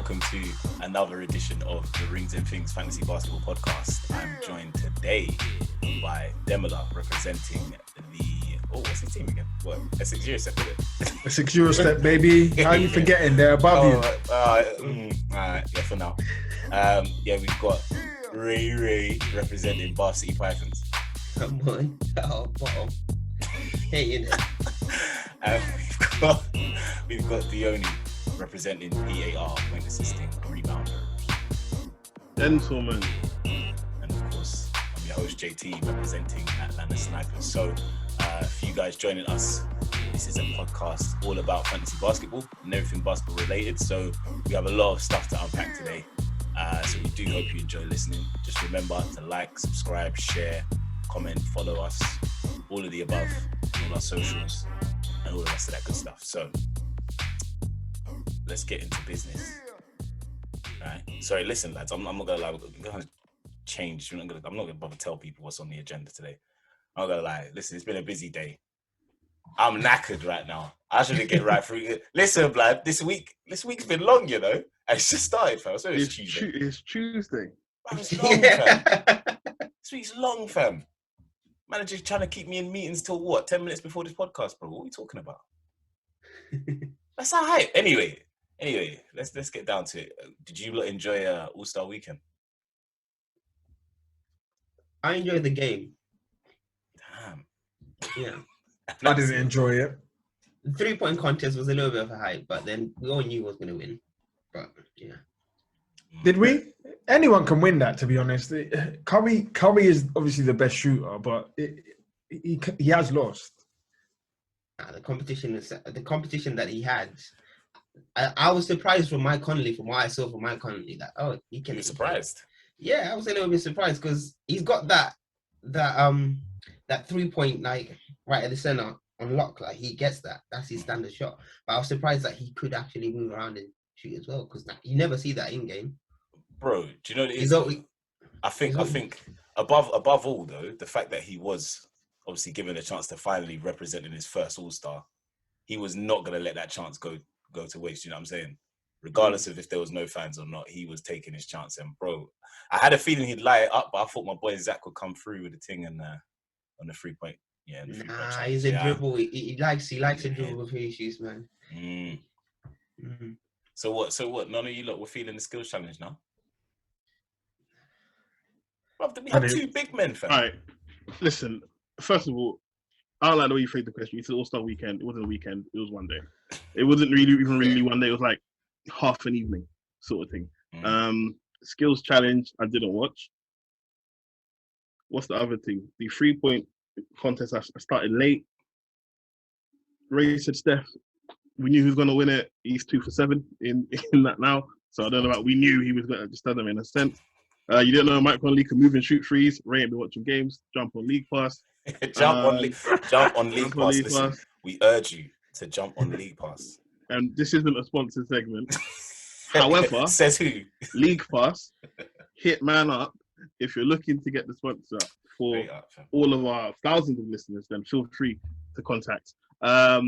welcome to another edition of the Rings and Things Fantasy Basketball Podcast. I'm joined today by Demola, representing the... Oh, what's his team again? What? Essex Eurostep, is it? Essex Eurostep, baby. How are you forgetting? They're above you. Alright, yeah, for now. We've got Rey Rey representing Bath City Pythons. Come on, bottom. Hey, innit? And we've got Dione representing PAR, point assisting rebounder. Gentlemen. And of course, I'm your host JT, representing Atlanta Snipers. So, for you guys joining us, this is a podcast all about fantasy basketball and everything basketball related. So we have a lot of stuff to unpack today. So we do hope you enjoy listening. Just remember to like, subscribe, share, comment, follow us, all of the above, all our socials, and all the rest of that good stuff. So let's get into business. Right. Sorry, listen, lads. I'm not gonna lie. We're gonna change. I'm not gonna bother tell people what's on the agenda today. I'm not gonna lie. Listen, it's been a busy day. I'm knackered right now. I shouldn't get right through it. Listen, lad. This week's been long, you know. It's just started, fam. So it's Tuesday. It's Tuesday. Man, it's long, fam. This week's long, fam. Manager's trying to keep me in meetings till what? 10 minutes before this podcast, bro. What are we talking about? That's all right. Anyway, let's get down to it. Did you enjoy All-Star Weekend? I enjoyed the game. Damn. Yeah. I didn't enjoy it. The 3-point contest was a little bit of a hype, but then we all knew who was going to win. But, yeah. Did we? Anyone can win that, to be honest. Curry is obviously the best shooter, but he has lost. The competition that he had. I was surprised from Mike Conley, from what I saw from Mike Conley, that he can. You were surprised? Yeah, I was a little bit surprised because he's got that 3-point like right at the center on lock. Like he gets that. That's his standard shot. But I was surprised that he could actually move around and shoot as well, because you never see that in game. Bro, do you know what it is? I think above all though, the fact that he was obviously given a chance to finally represent in his first All-Star, he was not going to let that chance go to waste. You know what I'm saying? Regardless of if there was no fans or not, he was taking his chance. And bro, I had a feeling he'd light it up, but I thought my boy Zach would come through with the thing and on the 3-point. Yeah, he's a dribble. He likes a dribble with his shoes, man. So what? None of you lot were feeling the skills challenge now? We have two big men, fam. All right. Listen, first of all, I don't like the way you phrased the question. You said All-Star Weekend. It wasn't a weekend. It was one day. It wasn't really one day. It was like half an evening sort of thing. Skills challenge, I didn't watch. What's the other thing? The 3-point contest, I started late. Ray said Steph, we knew he was going to win it. He's 2 for 7 in that now. So I don't know about we knew he was going to, just doesn't make sense. You didn't know Mike Conley can move and shoot threes. Ray ain't been watching games. Jump on League Pass. Jump on League Pass. Listen, we urge you to jump on League Pass. And this isn't a sponsored segment. However, says who? League Pass, hit man up. If you're looking to get the sponsor for all of our thousands of listeners, then feel free to contact. But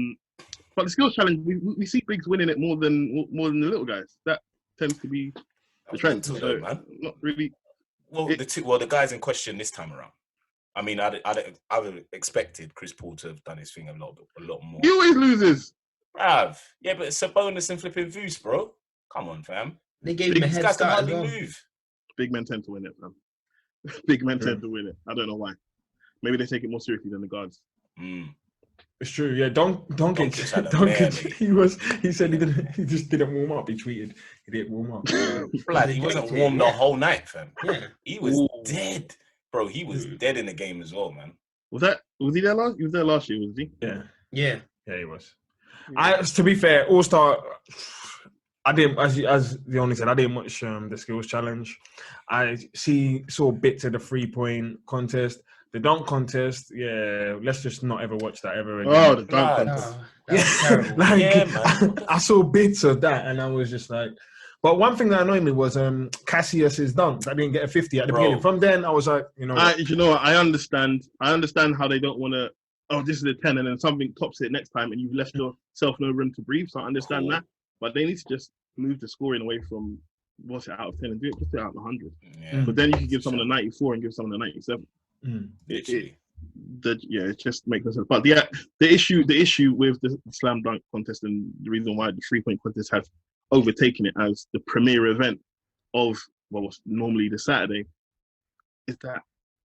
the skills challenge, we see bigs winning it more than the little guys. That tends to be the trend. So, man. Not really. Well, the guys in question this time around. I mean, I'd have expected Chris Paul to have done his thing a lot more. He always loses. Bruv. Yeah, but it's Sabonis and flipping Vooch, bro. Come on, fam. They gave him a head start. Can hardly move. Big men tend to win it, fam. Big men tend to win it. I don't know why. Maybe they take it more seriously than the guards. It's true. Yeah, don't get. He said he just didn't warm up. He tweeted he didn't warm up. Blood, he wasn't warm the whole night, fam. Yeah, he was dead, bro. He was dead in the game as well, man. Was he there last? He was there last year, was he? Yeah, he was. To be fair, All-Star. I didn't, as the only said, I didn't watch the skills challenge. I saw bits of the 3-point contest. The dunk contest, yeah, let's just not ever watch that ever again. Oh, the dunk contest. I saw bits of that and I was just like... But one thing that annoyed me was Cassius's dunk. I didn't get a 50 at the beginning. From then, I was like, I understand how they don't want to... Oh, this is a 10 and then something tops it next time and you've left yourself no room to breathe. So I understand that. But they need to just move the scoring away from what's it out of 10 and do it just do it out of 100. Yeah. But then you can give someone a 94 and give someone a 97. Literally. It just makes no sense. But the issue with the slam dunk contest and the reason why the 3-point contest has overtaken it as the premier event of what's normally the Saturday is that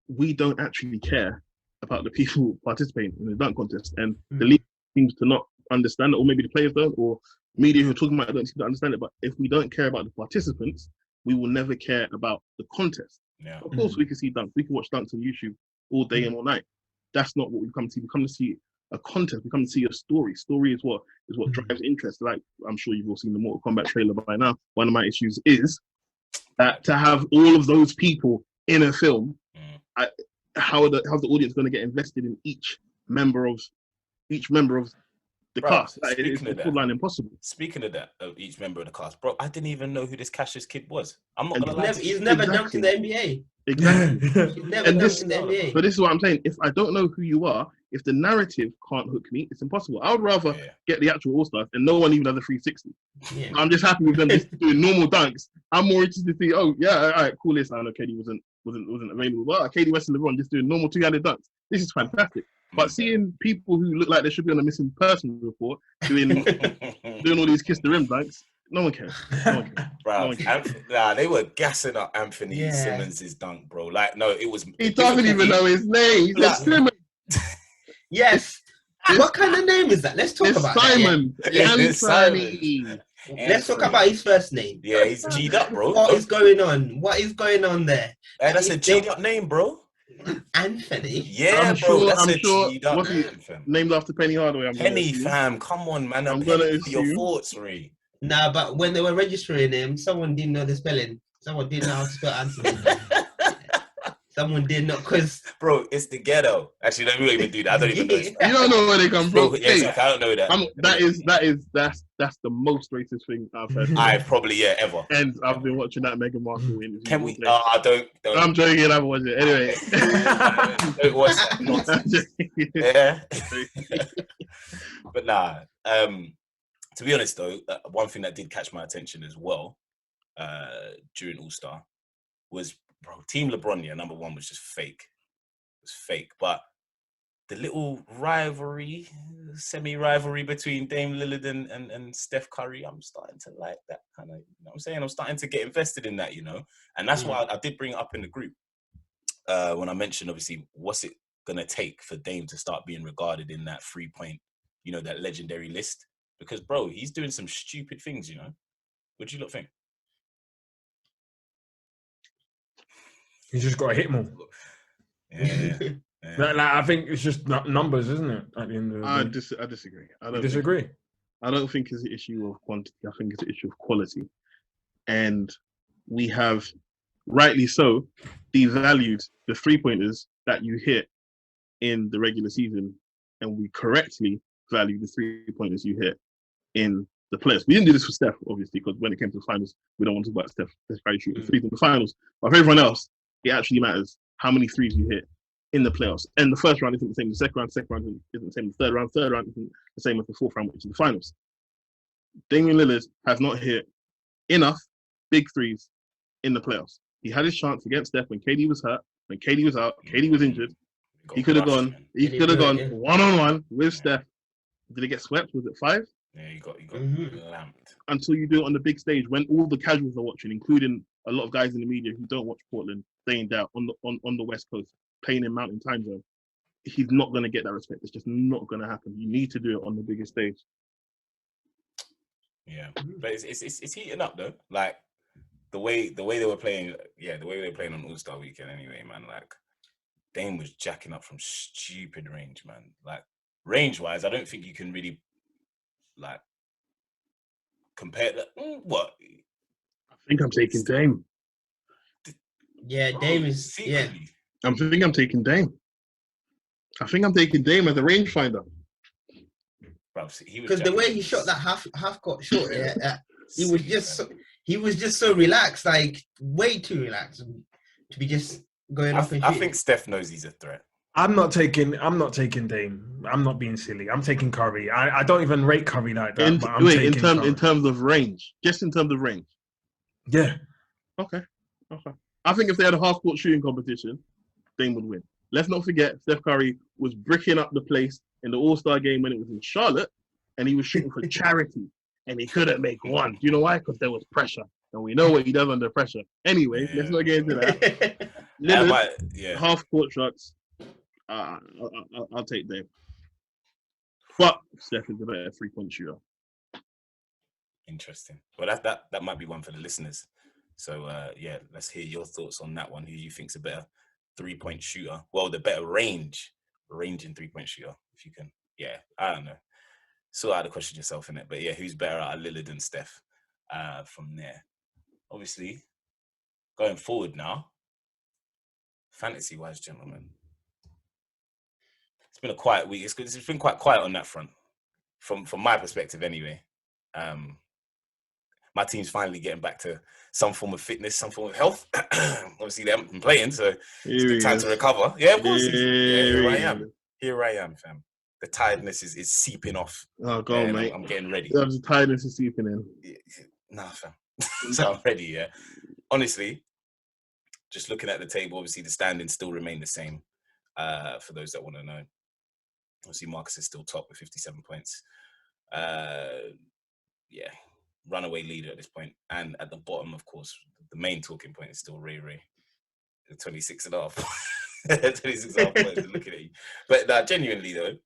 we don't actually care about the people participating in the dunk contest, and the league seems to not understand it, or maybe the players don't, or media who are talking about it don't seem to understand it. But if we don't care about the participants, we will never care about the contest. Yeah. Of course, we can see dunks. We can watch dunks on YouTube all day and all night. That's not what we come to see. We come to see a contest. We come to see a story. Story is what drives interest. Like, I'm sure you've all seen the Mortal Kombat trailer by now. One of my issues is that to have all of those people in a film, how's the audience going to get invested in each member of the cast? It's borderline impossible. Speaking of that, of each member of the cast, bro, I didn't even know who this Cassius kid was. I'm not gonna lie. He's never dunked in the NBA. Exactly. He's never dunked in the NBA. But this is what I'm saying. If I don't know who you are, if the narrative can't hook me, it's impossible. I would rather get the actual All-Stars and no one even has a 360. Yeah. I'm just happy with them just doing normal dunks. I'm more interested to see, all right, cool. This I know KD wasn't available. Well, KD West and LeBron just doing normal 2-handed dunks. This is fantastic. But seeing people who look like they should be on a missing person report doing all these kiss the rim dunks, no one cares. Bro, they were gassing up Anthony Simmons' dunk, bro. Like, no, it was. He doesn't even know his name. He said Simmons. Yes. What kind of name is that? Let's talk about Simon. That. It's Simon. Let's talk about his first name. Yeah, he's G'd up, bro. What is going on? What is going on there? Hey, that's a G'd up name, bro. Anthony? Yeah, bro. That's a G'd up name. Named after Penny Hardaway. Penny, fam. Come on, man. I'm gonna for your thoughts, Rey. Nah, but when they were registering him, someone didn't know the spelling. Someone didn't know how to spell Anthony. Someone did not, because bro, it's the ghetto. Actually, let me not even do that. I don't even know. You don't know where they come from. Yes, I don't know that. That's the most racist thing I've heard. Ever. And I've been watching that Meghan Markle interview. Can we? Don't. I'm joking. I haven't watched it anyway. Don't watch that nonsense. Yeah. But nah. To be honest though, one thing that did catch my attention as well during All-Star was, bro, Team LeBron, number one was just fake. It was fake. But the little rivalry, semi-rivalry between Dame Lillard and Steph Curry, I'm starting to like that kind of, you know what I'm saying? I'm starting to get invested in that, And that's why I did bring it up in the group when I mentioned, obviously, what's it going to take for Dame to start being regarded in that 3-point, that legendary list? Because, bro, he's doing some stupid things, What do you lot think? He's just got to hit more. Yeah. I think it's just numbers, isn't it? At the end of the day. I disagree. I don't think it's an issue of quantity. I think it's an issue of quality. And we have, rightly so, devalued the 3-pointers that you hit in the regular season, and we correctly value the 3-pointers you hit in the playoffs. We didn't do this for Steph, obviously, because when it came to the finals, we don't want to talk about Steph. That's very true. Threes in the finals. But for everyone else, it actually matters how many threes you hit in the playoffs. And the first round isn't the same as the second round isn't the same as the third round isn't the same as the fourth round, which is the finals. Damian Lillard has not hit enough big threes in the playoffs. He had his chance against Steph when KD was hurt, when KD was out, KD was injured. He could have gone one-on-one with Steph. Did he get swept? Was it 5? Yeah, he got lamped. Until you do it on the big stage, when all the casuals are watching, including a lot of guys in the media who don't watch Portland, staying down on the West Coast, playing in Mountain Time Zone, he's not going to get that respect. It's just not going to happen. You need to do it on the biggest stage. Yeah, but it's heating up though. Like the way they were playing. Yeah, the way they were playing on All-Star Weekend. Anyway, man, like Dame was jacking up from stupid range, man. Like range-wise, I don't think you can really like compare that. What? I think I'm taking Dame. Yeah, Dame is. Secretly. Yeah. I'm taking Dame. I think I'm taking Dame as a rangefinder. Because the way he shot that half court shot, he was just so relaxed, like way too relaxed to be just going off. I think Steph knows he's a threat. I'm not taking Dame. I'm not being silly. I'm taking Curry. I don't even rate Curry like that. But I'm taking Curry. in terms of range, just in terms of range. Yeah. Okay. I think if they had a half-court shooting competition, Dame would win. Let's not forget, Steph Curry was bricking up the place in the All-Star game when it was in Charlotte, and he was shooting for charity, and he couldn't make one. Do you know why? Because there was pressure, and we know what he does under pressure. Anyway, let's not get into that. Lillard, half-court shots. I'll take Dame. But Steph is a better three-point shooter. Interesting. Well, that might be one for the listeners. So, let's hear your thoughts on that one. Who you think's a better three-point shooter? Well, the better range in three-point shooter, if you can. Yeah, I don't know. Sort out the question yourself in it. But, yeah, who's better out of Lillard and Steph from there? Obviously, going forward now, fantasy-wise, gentlemen, it's been a quiet week. It's been quite quiet on that front, from my perspective anyway. My team's finally getting back to some form of fitness, some form of health. Obviously, they haven't been playing, so it's a good time to recover. Yeah, of course. Here I am, fam. The tiredness is seeping off. Oh, go on, mate. I'm getting ready. The tiredness is seeping in. Nah, fam. So I'm ready, yeah. Honestly, just looking at the table, obviously, the standings still remain the same. For those that want to know. Obviously, Marcus is still top with 57 points. Runaway leader at this point. And at the bottom, of course, the main talking point is still Rey Rey. 26 and a half. 26 and a half points looking at you. But genuinely, though,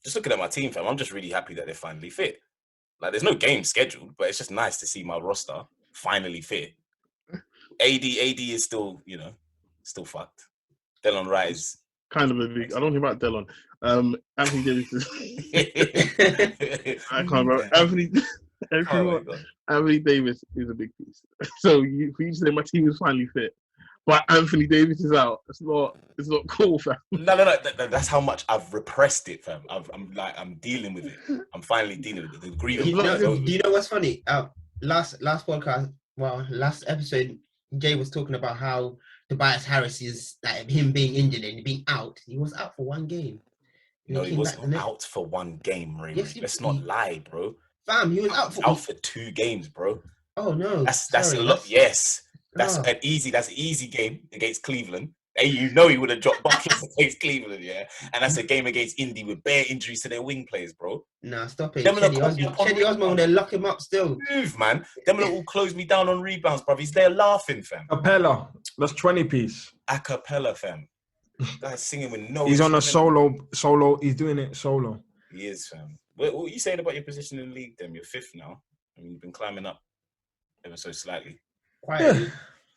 just looking at my team, fam, I'm just really happy that they're finally fit. Like, there's no game scheduled, but it's just nice to see my roster finally fit. AD is still, still fucked. Delon Wright is kind of a big. I don't think about Delon. Anthony Davis is. I can't remember. Anthony Davis is a big piece. So for you to say my team is finally fit, but Anthony Davis is out. It's not cool, fam. No. That's how much I've repressed it, fam. I'm dealing with it. I'm finally dealing with it. The grievance. Do you know what's funny? Last podcast, last episode, Jay was talking about how Tobias Harris is like him being injured and being out. He was out for one game. No, he wasn't out for one game, Ray. Yes, let's not lie, bro. Fam, he was out for 2 games, bro. Oh no, that's a lot. Yes, that's an easy game against Cleveland. Hey, he would have dropped buckets against Cleveland, yeah. And that's a game against Indy with bare injuries to their wing players, bro. Nah, stop it. Cedi Osman, they lock him up still. Move, man. Them will close me down on rebounds, bruv. He's there laughing, fam. Acapella. That's 20 piece. Acapella, fam. Guy's singing with no. He's on a solo. He's doing it solo. He is, fam. What are you saying about your position in the league, then? You're 5th now. I mean, you've been climbing up ever so slightly. Quietly. Yeah.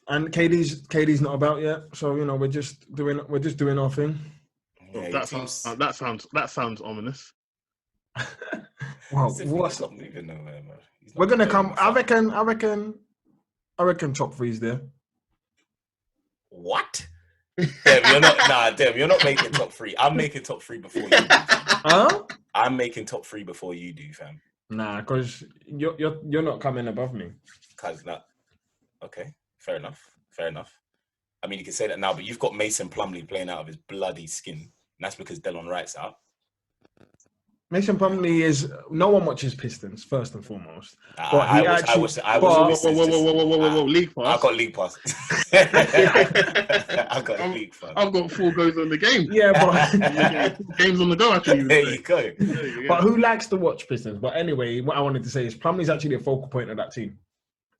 And KD's not about yet, so we're just doing our thing. Yeah, that sounds ominous. Wow, what's not moving nowhere, man? We're gonna come. I reckon top 3's there. What? You're not making top 3. I'm making top 3 before you do. Huh? I'm making top 3 before you do, fam. Nah, because you're not coming above me. Cause that. Okay. Fair enough. I mean, you can say that now, but you've got Mason Plumlee playing out of his bloody skin. And that's because Delon Wright's out. Mason Plumlee is... No one watches Pistons, first and foremost. But I was Whoa, League Pass. I've got League Pass. I've got 4 goals on the game. Yeah, but... games on the go, actually. There you go. But who likes to watch Pistons? But anyway, what I wanted to say is Plumlee's actually a focal point of that team.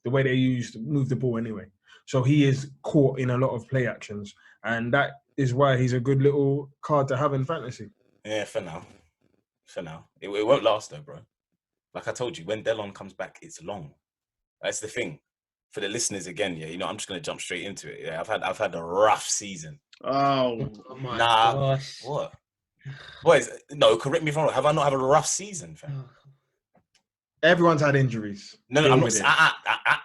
The way they move the ball anyway. So he is caught in a lot of play actions. And that is why he's a good little card to have in fantasy. Yeah, for now. It won't last though, bro. Like I told you, when Delon comes back, it's long. That's the thing. For the listeners again, yeah, I'm just going to jump straight into it. Yeah, I've had a rough season. Oh my gosh. What? Boys, no, correct me if I'm wrong. Have I not had a rough season, fam? Everyone's had injuries. No, I'm not.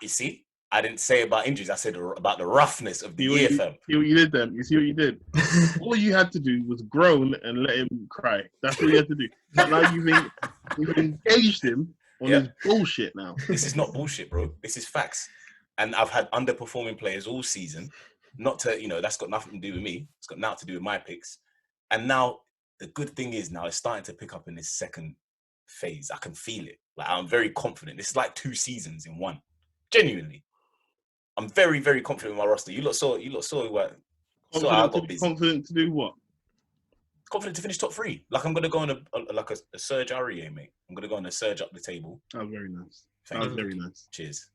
You see, I didn't say about injuries. I said about the roughness of the year, fam. See what you did then? You see what you did? All you had to do was groan and let him cry. That's what you had to do. Now you've engaged him on his bullshit now. This is not bullshit, bro. This is facts. And I've had underperforming players all season. not to, that's got nothing to do with me. It's got nothing to do with my picks. And now the good thing is now it's starting to pick up in this second phase. I can feel it. Like, I'm very confident. This is like 2 seasons in one. Genuinely. I'm very, very confident in my roster. You lot saw what. Confident to do what? Confident to finish top 3. Like, I'm gonna go on a surge Aurier, mate. I'm gonna go on a surge up the table. That was very nice. Thank you. Very nice. Cheers.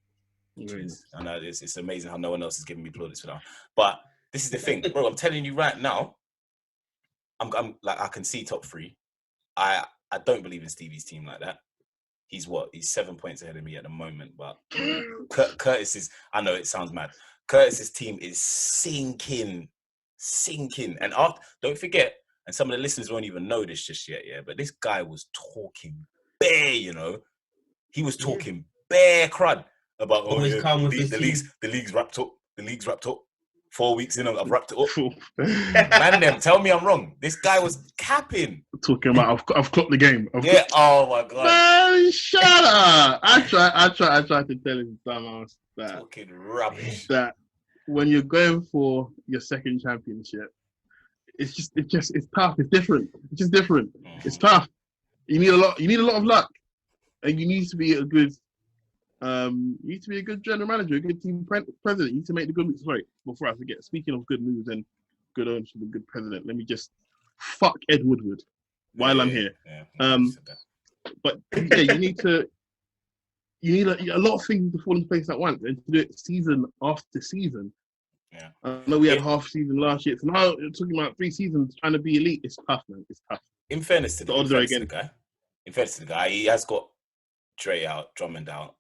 Very nice. I know it's amazing how no one else is giving me plaudits for that. But this is the thing, bro. I'm telling you right now. I'm like, I can see top 3. I don't believe in Stevie's team like that. He's 7 points ahead of me at the moment. But Curtis is. I know it sounds mad. Curtis's team is sinking. And don't forget. And some of the listeners won't even know this just yet, yeah. But this guy was talking bare, he was talking bare crud about the league's wrapped up. The league's wrapped up. 4 weeks in, I've wrapped it up. Man, them, tell me I'm wrong. This guy was capping. Talking about I've clocked the game. Oh my god. Man, shut up! I tried to tell him dumbass that Talking rubbish. That when you're going for your second championship. It's tough. It's different. It's just different. It's tough. You need a lot of luck, and you need to be a good general manager, a good team president. You need to make the good moves. Sorry, before I forget. Speaking of good moves and good ownership and good president, let me just fuck Ed Woodward while I'm here. But yeah, you need a lot of things to fall into place at once, and to do it season after season. Yeah. I know we had half season last year, so now you're talking about 3 seasons trying to be elite. It's tough, man. It's tough. In fairness to the guy, he has got Dre out, Drummond out,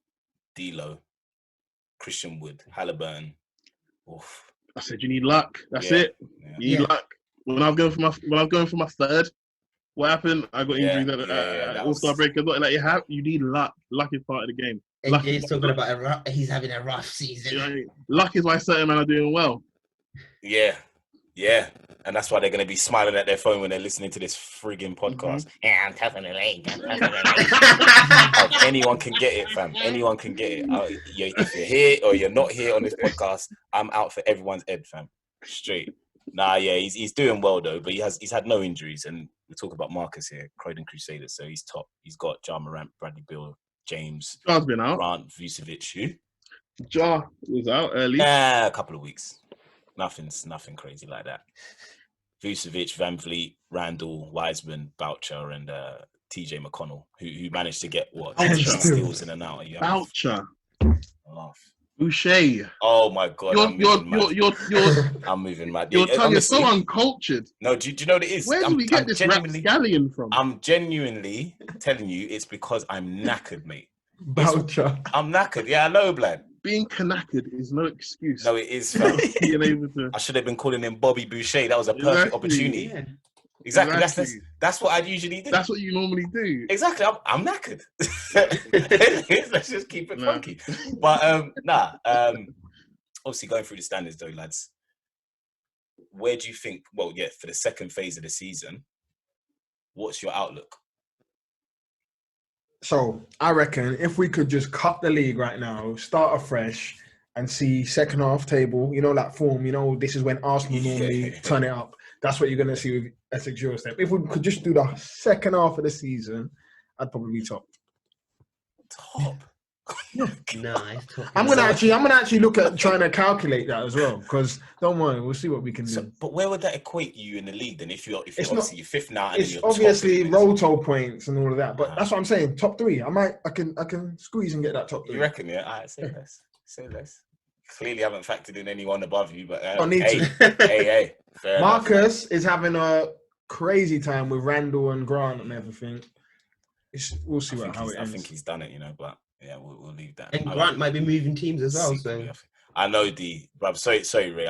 D'Lo, Christian Wood, Halliburton. Oof. I said you need luck. That's it. Yeah. You need luck. When I was going for my third, what happened? I got injured at All-Star break. You need luck. Luck is part of the game. He's talking about he's having a rough season. You know, luck is why certain men are doing well. Yeah. And that's why they're going to be smiling at their phone when they're listening to this frigging podcast. Mm-hmm. Yeah, I'm tough in the league. Anyone can get it, fam. Anyone can get it. If you're here or you're not here on this podcast, I'm out for everyone's head, fam. Straight. He's doing well though, but he's had no injuries. And we talk about Marcus here, Croydon Crusaders, so he's top. He's got Ja Morant, Bradley Beal, James, Jar's been out. Grant, Vucevic. Who? Ja was out early. A couple of weeks. Nothing crazy like that. Vucevic, Van Vliet, Randall, Wiseman, Boucher, and TJ McConnell, who managed to get 10 steals in and out. Boucher. Laugh. Boucher. Oh my god! I'm moving mad. Your tongue is so uncultured. No, do you know what it is? Where do we get this rapscallion from? I'm genuinely telling you, it's because I'm knackered, mate. Boucher. I'm knackered. Yeah, I know, blood. Being knackered is no excuse. No, it is. Fam. Being able to... I should have been calling him Bobby Boucher. That was a perfect opportunity. Yeah. Exactly. That's what I'd usually do. That's what you normally do. Exactly. I'm knackered. Let's just keep it funky. But obviously going through the standards though, lads. Where do you think? Well, yeah, for the second phase of the season, what's your outlook? So I reckon if we could just cut the league right now, start afresh, and see second half table, that form. This is when Arsenal normally turn it up. That's what you're going to see with Essex Eurostep. If we could just do the second half of the season, I'd probably be top. Top? Nice. I'm gonna actually look at trying to calculate that as well, because don't worry, we'll see what we can do. But where would that equate you in the league then? If you're obviously you're fifth now, and it's you're obviously roto points and all of that. But that's what I'm saying. Top 3. I can squeeze and get that top 3. You reckon? Yeah. All right, say less. Clearly, haven't factored in anyone above you, but don't need to. Hey. Fair Marcus is having a crazy time with Randall and Grant and everything. We'll see how it ends. I think he's done it, but yeah, we'll leave that. And Grant might be moving teams as well. So I know bruv. Sorry, Ray.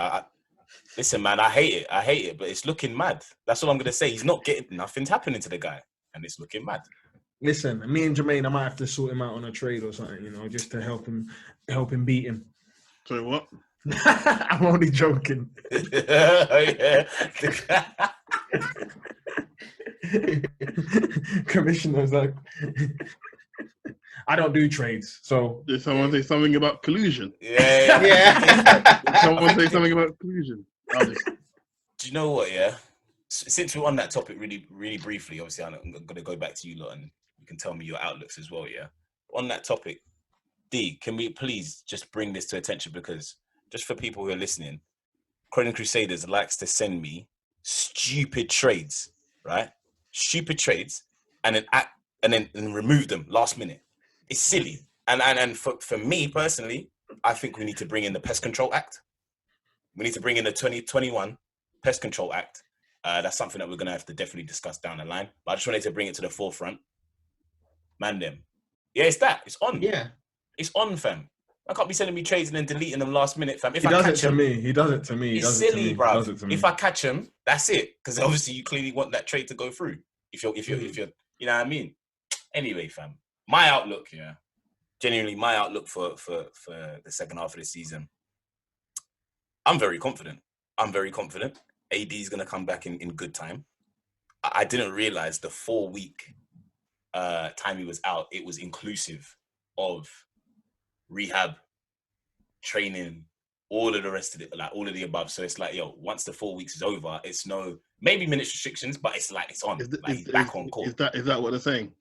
Listen, man, I hate it, but it's looking mad. That's all I'm gonna say. He's not getting nothing's happening to the guy, and it's looking mad. Listen, me and Jermaine, I might have to sort him out on a trade or something, just to help him beat him. Sorry, what? I'm only joking. Commissioner's like, I don't do trades, so Did someone say something about collusion? Yeah. Did someone say something about collusion? Do you know what? Yeah, since we're on that topic, really briefly, obviously, I'm going to go back to you lot, and you can tell me your outlooks as well. Yeah, on that topic, D, can we please just bring this to attention, because just for people who are listening, Croydon Crusaders likes to send me stupid trades, right? Stupid trades, and then remove them last minute. It's silly. And for me personally, I think we need to bring in the Pest Control Act. We need to bring in the 2021 Pest Control Act. That's something that we're going to have to definitely discuss down the line. But I just wanted to bring it to the forefront. Man, them. Yeah, it's that. It's on. Yeah. It's on, fam. I can't be sending me trades and then deleting them last minute, fam. If he I does catch it to him, me. He does it to me. It's silly, bro. If I catch him, that's it. Because obviously you clearly want that trade to go through. If you're, you know what I mean. Anyway, fam. My outlook, yeah. Genuinely, my outlook for the second half of the season. I'm very confident. AD is going to come back in good time. I didn't realize the 4-week time he was out, it was inclusive of rehab, training, all of the rest of it, like all of the above. So it's like, yo, once the 4 weeks is over, it's no, maybe minutes restrictions, but it's like, it's on. He's back on court. Is that what they're saying?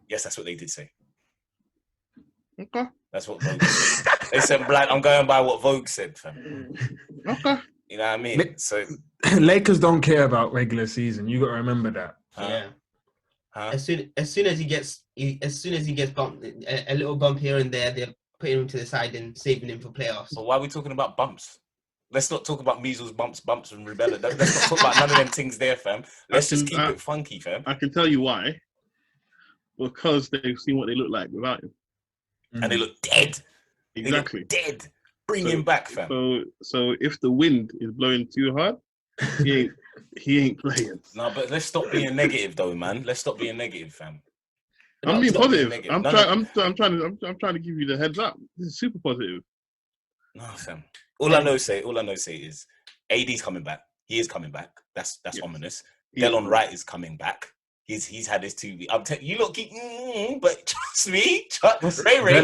Yes, that's what they did say. Okay. That's what Vogue said. They said, Black, I'm going by what Vogue said, fam. Okay. You know what I mean? So Lakers don't care about regular season. You got to remember that. Yeah. As soon as he gets bumped, a little bump here and there, they're putting him to the side and saving him for playoffs. So why are we talking about bumps? Let's not talk about measles, bumps, and rubella. Let's not talk about none of them things there, fam. Let's just keep it funky, fam. I can tell you why. Because they've seen what they look like without him. And they look dead. Exactly. They look dead. Bring him back, fam. So if the wind is blowing too hard, he ain't playing. No, but let's stop being negative, though, man. Let's stop being negative, fam. I'm being positive. I'm trying to give you the heads up. This is super positive. No, fam. All I know is AD's coming back. He is coming back. That's ominous. Delon Wright is coming back. He's had his 2 weeks. You look, but trust me, Rey Rey,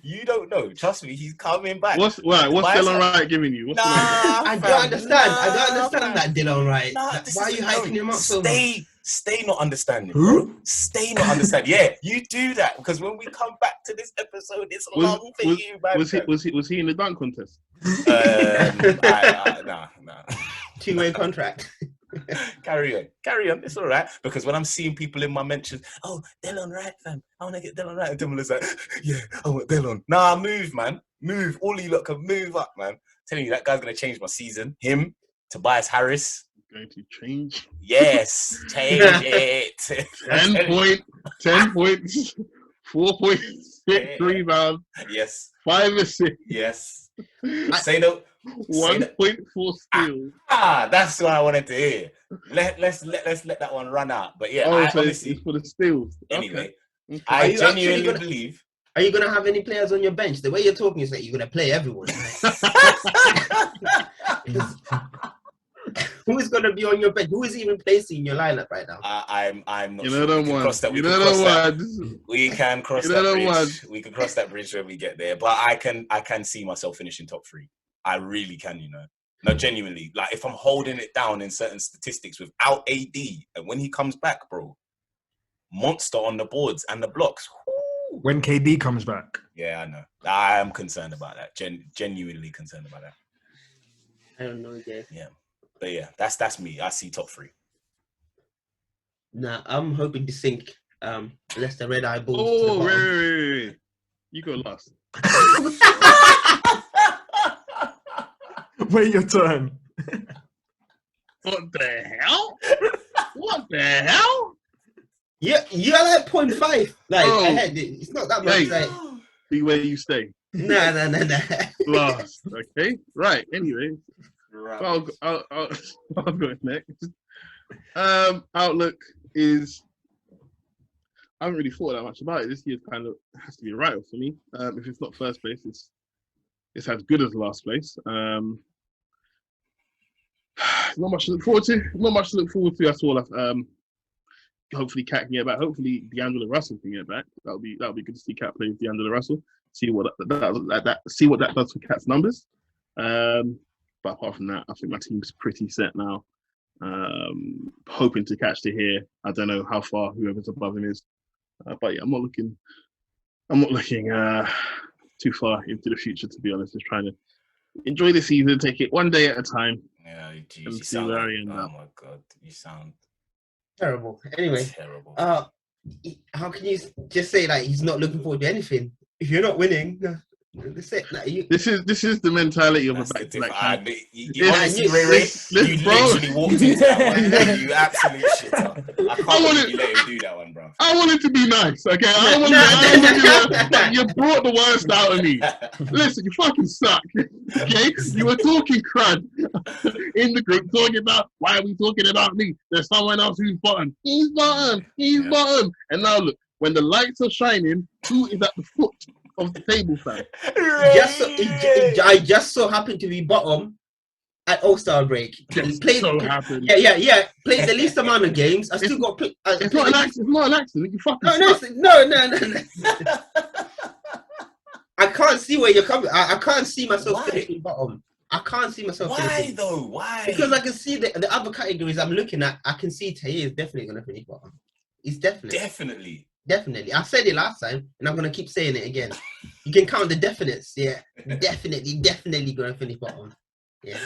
you don't know. Trust me, he's coming back. What's Delon Wright giving you? I don't understand. I don't understand that Delon Wright. Why are you hyping him up so much? Stay not understanding, bro. Stay not understanding. Yeah, you do that because when we come back to this episode, it's long for you, man. Was he in the dunk contest? Nah. 2-way contract. Carry on. It's all right. Because when I'm seeing people in my mentions, oh, Delon Wright, fam. I want to get Delon Wright. And Dylan's like, yeah, I want Delon. Nah, move, man. Move. All of you lot can move up, man. I'm telling you, that guy's going to change my season. Him, Tobias Harris. Going to change? Yes, change it. 10 points, 4 points, 6 rebounds. Yes. 5 assists. Yes. Say no. 1.4 steals. That's what I wanted to hear. Let's let that one run out. But yeah, honestly, it's for the steals. Anyway, okay. I genuinely believe. Are you gonna have any players on your bench? The way you're talking is that you're gonna play everyone. Who is gonna be on your bench? Who is even placing in your lineup right now? I'm not. You know sure. We can cross that bridge. We can cross that bridge when we get there. But I can see myself finishing top 3. I really can, you know. No, genuinely. Like, if I'm holding it down in certain statistics without AD, and when he comes back, bro, monster on the boards and the blocks. Whoo. When KD comes back. Yeah, I know. I am concerned about that. Genuinely concerned about that. I don't know, Jay. Yeah. But yeah, that's me. I see top 3. Nah, I'm hoping to sink Leicester Red Eye Bulls. Oh, Ray. You go last. Wait your turn. What the hell? What the hell? Yeah, you're like 0.5. Like, ahead. It's not that much. Hey, like... Be where you stay. Nah. Last. Okay. Right. Anyway. I'll go next. Outlook is... I haven't really thought that much about it. This year kind of has to be a write-off for me. If it's not first place, it's as good as last place. Not much to look forward to. That's all. hopefully Cat can get back. Hopefully D'Angelo Russell can get back. That'll be good to see Cat play with D'Angelo Russell. See what that does for Cat's numbers. But apart from that, I think my team's pretty set now. Hoping to catch the here. I don't know how far whoever's above him is, but yeah, I'm not looking too far into the future, to be honest. Just trying to enjoy the season, take it one day at a time. Yeah, geez, and you see sound where like, I end oh up. my god, you sound Terrible. Anyway, terrible. how can you just say like he's not looking forward to anything? If you're not winning, that's it. Like, This is the mentality of That's a the back-to-back difference. champion. You honestly, Ray Ray, you bro. literally walked into that one. You absolute shitter. I can't believe you let him do that one, bro. I wanted to be nice, okay? I wanted you brought the worst out of me. Listen, you fucking suck, okay? You were talking crud in the group, talking about, why are we talking about me? There's someone else who's bottom. He's bottom. And now look, when the lights are shining, who is at the foot of the table, fam? I just so happened to be bottom at All-Star break. Plays the least amount of games. I still got. It's not an accident. It's not an accident. You fucking suck. No. I can't see where you're coming. I can't see myself finishing bottom. I can't see myself. Why though? Why? Because I can see the other categories I'm looking at. I can see Tahir is definitely going to finish bottom. He's definitely. I said it last time, and I'm gonna keep saying it again. You can count the definites. Yeah, definitely gonna finish bottom. Yeah.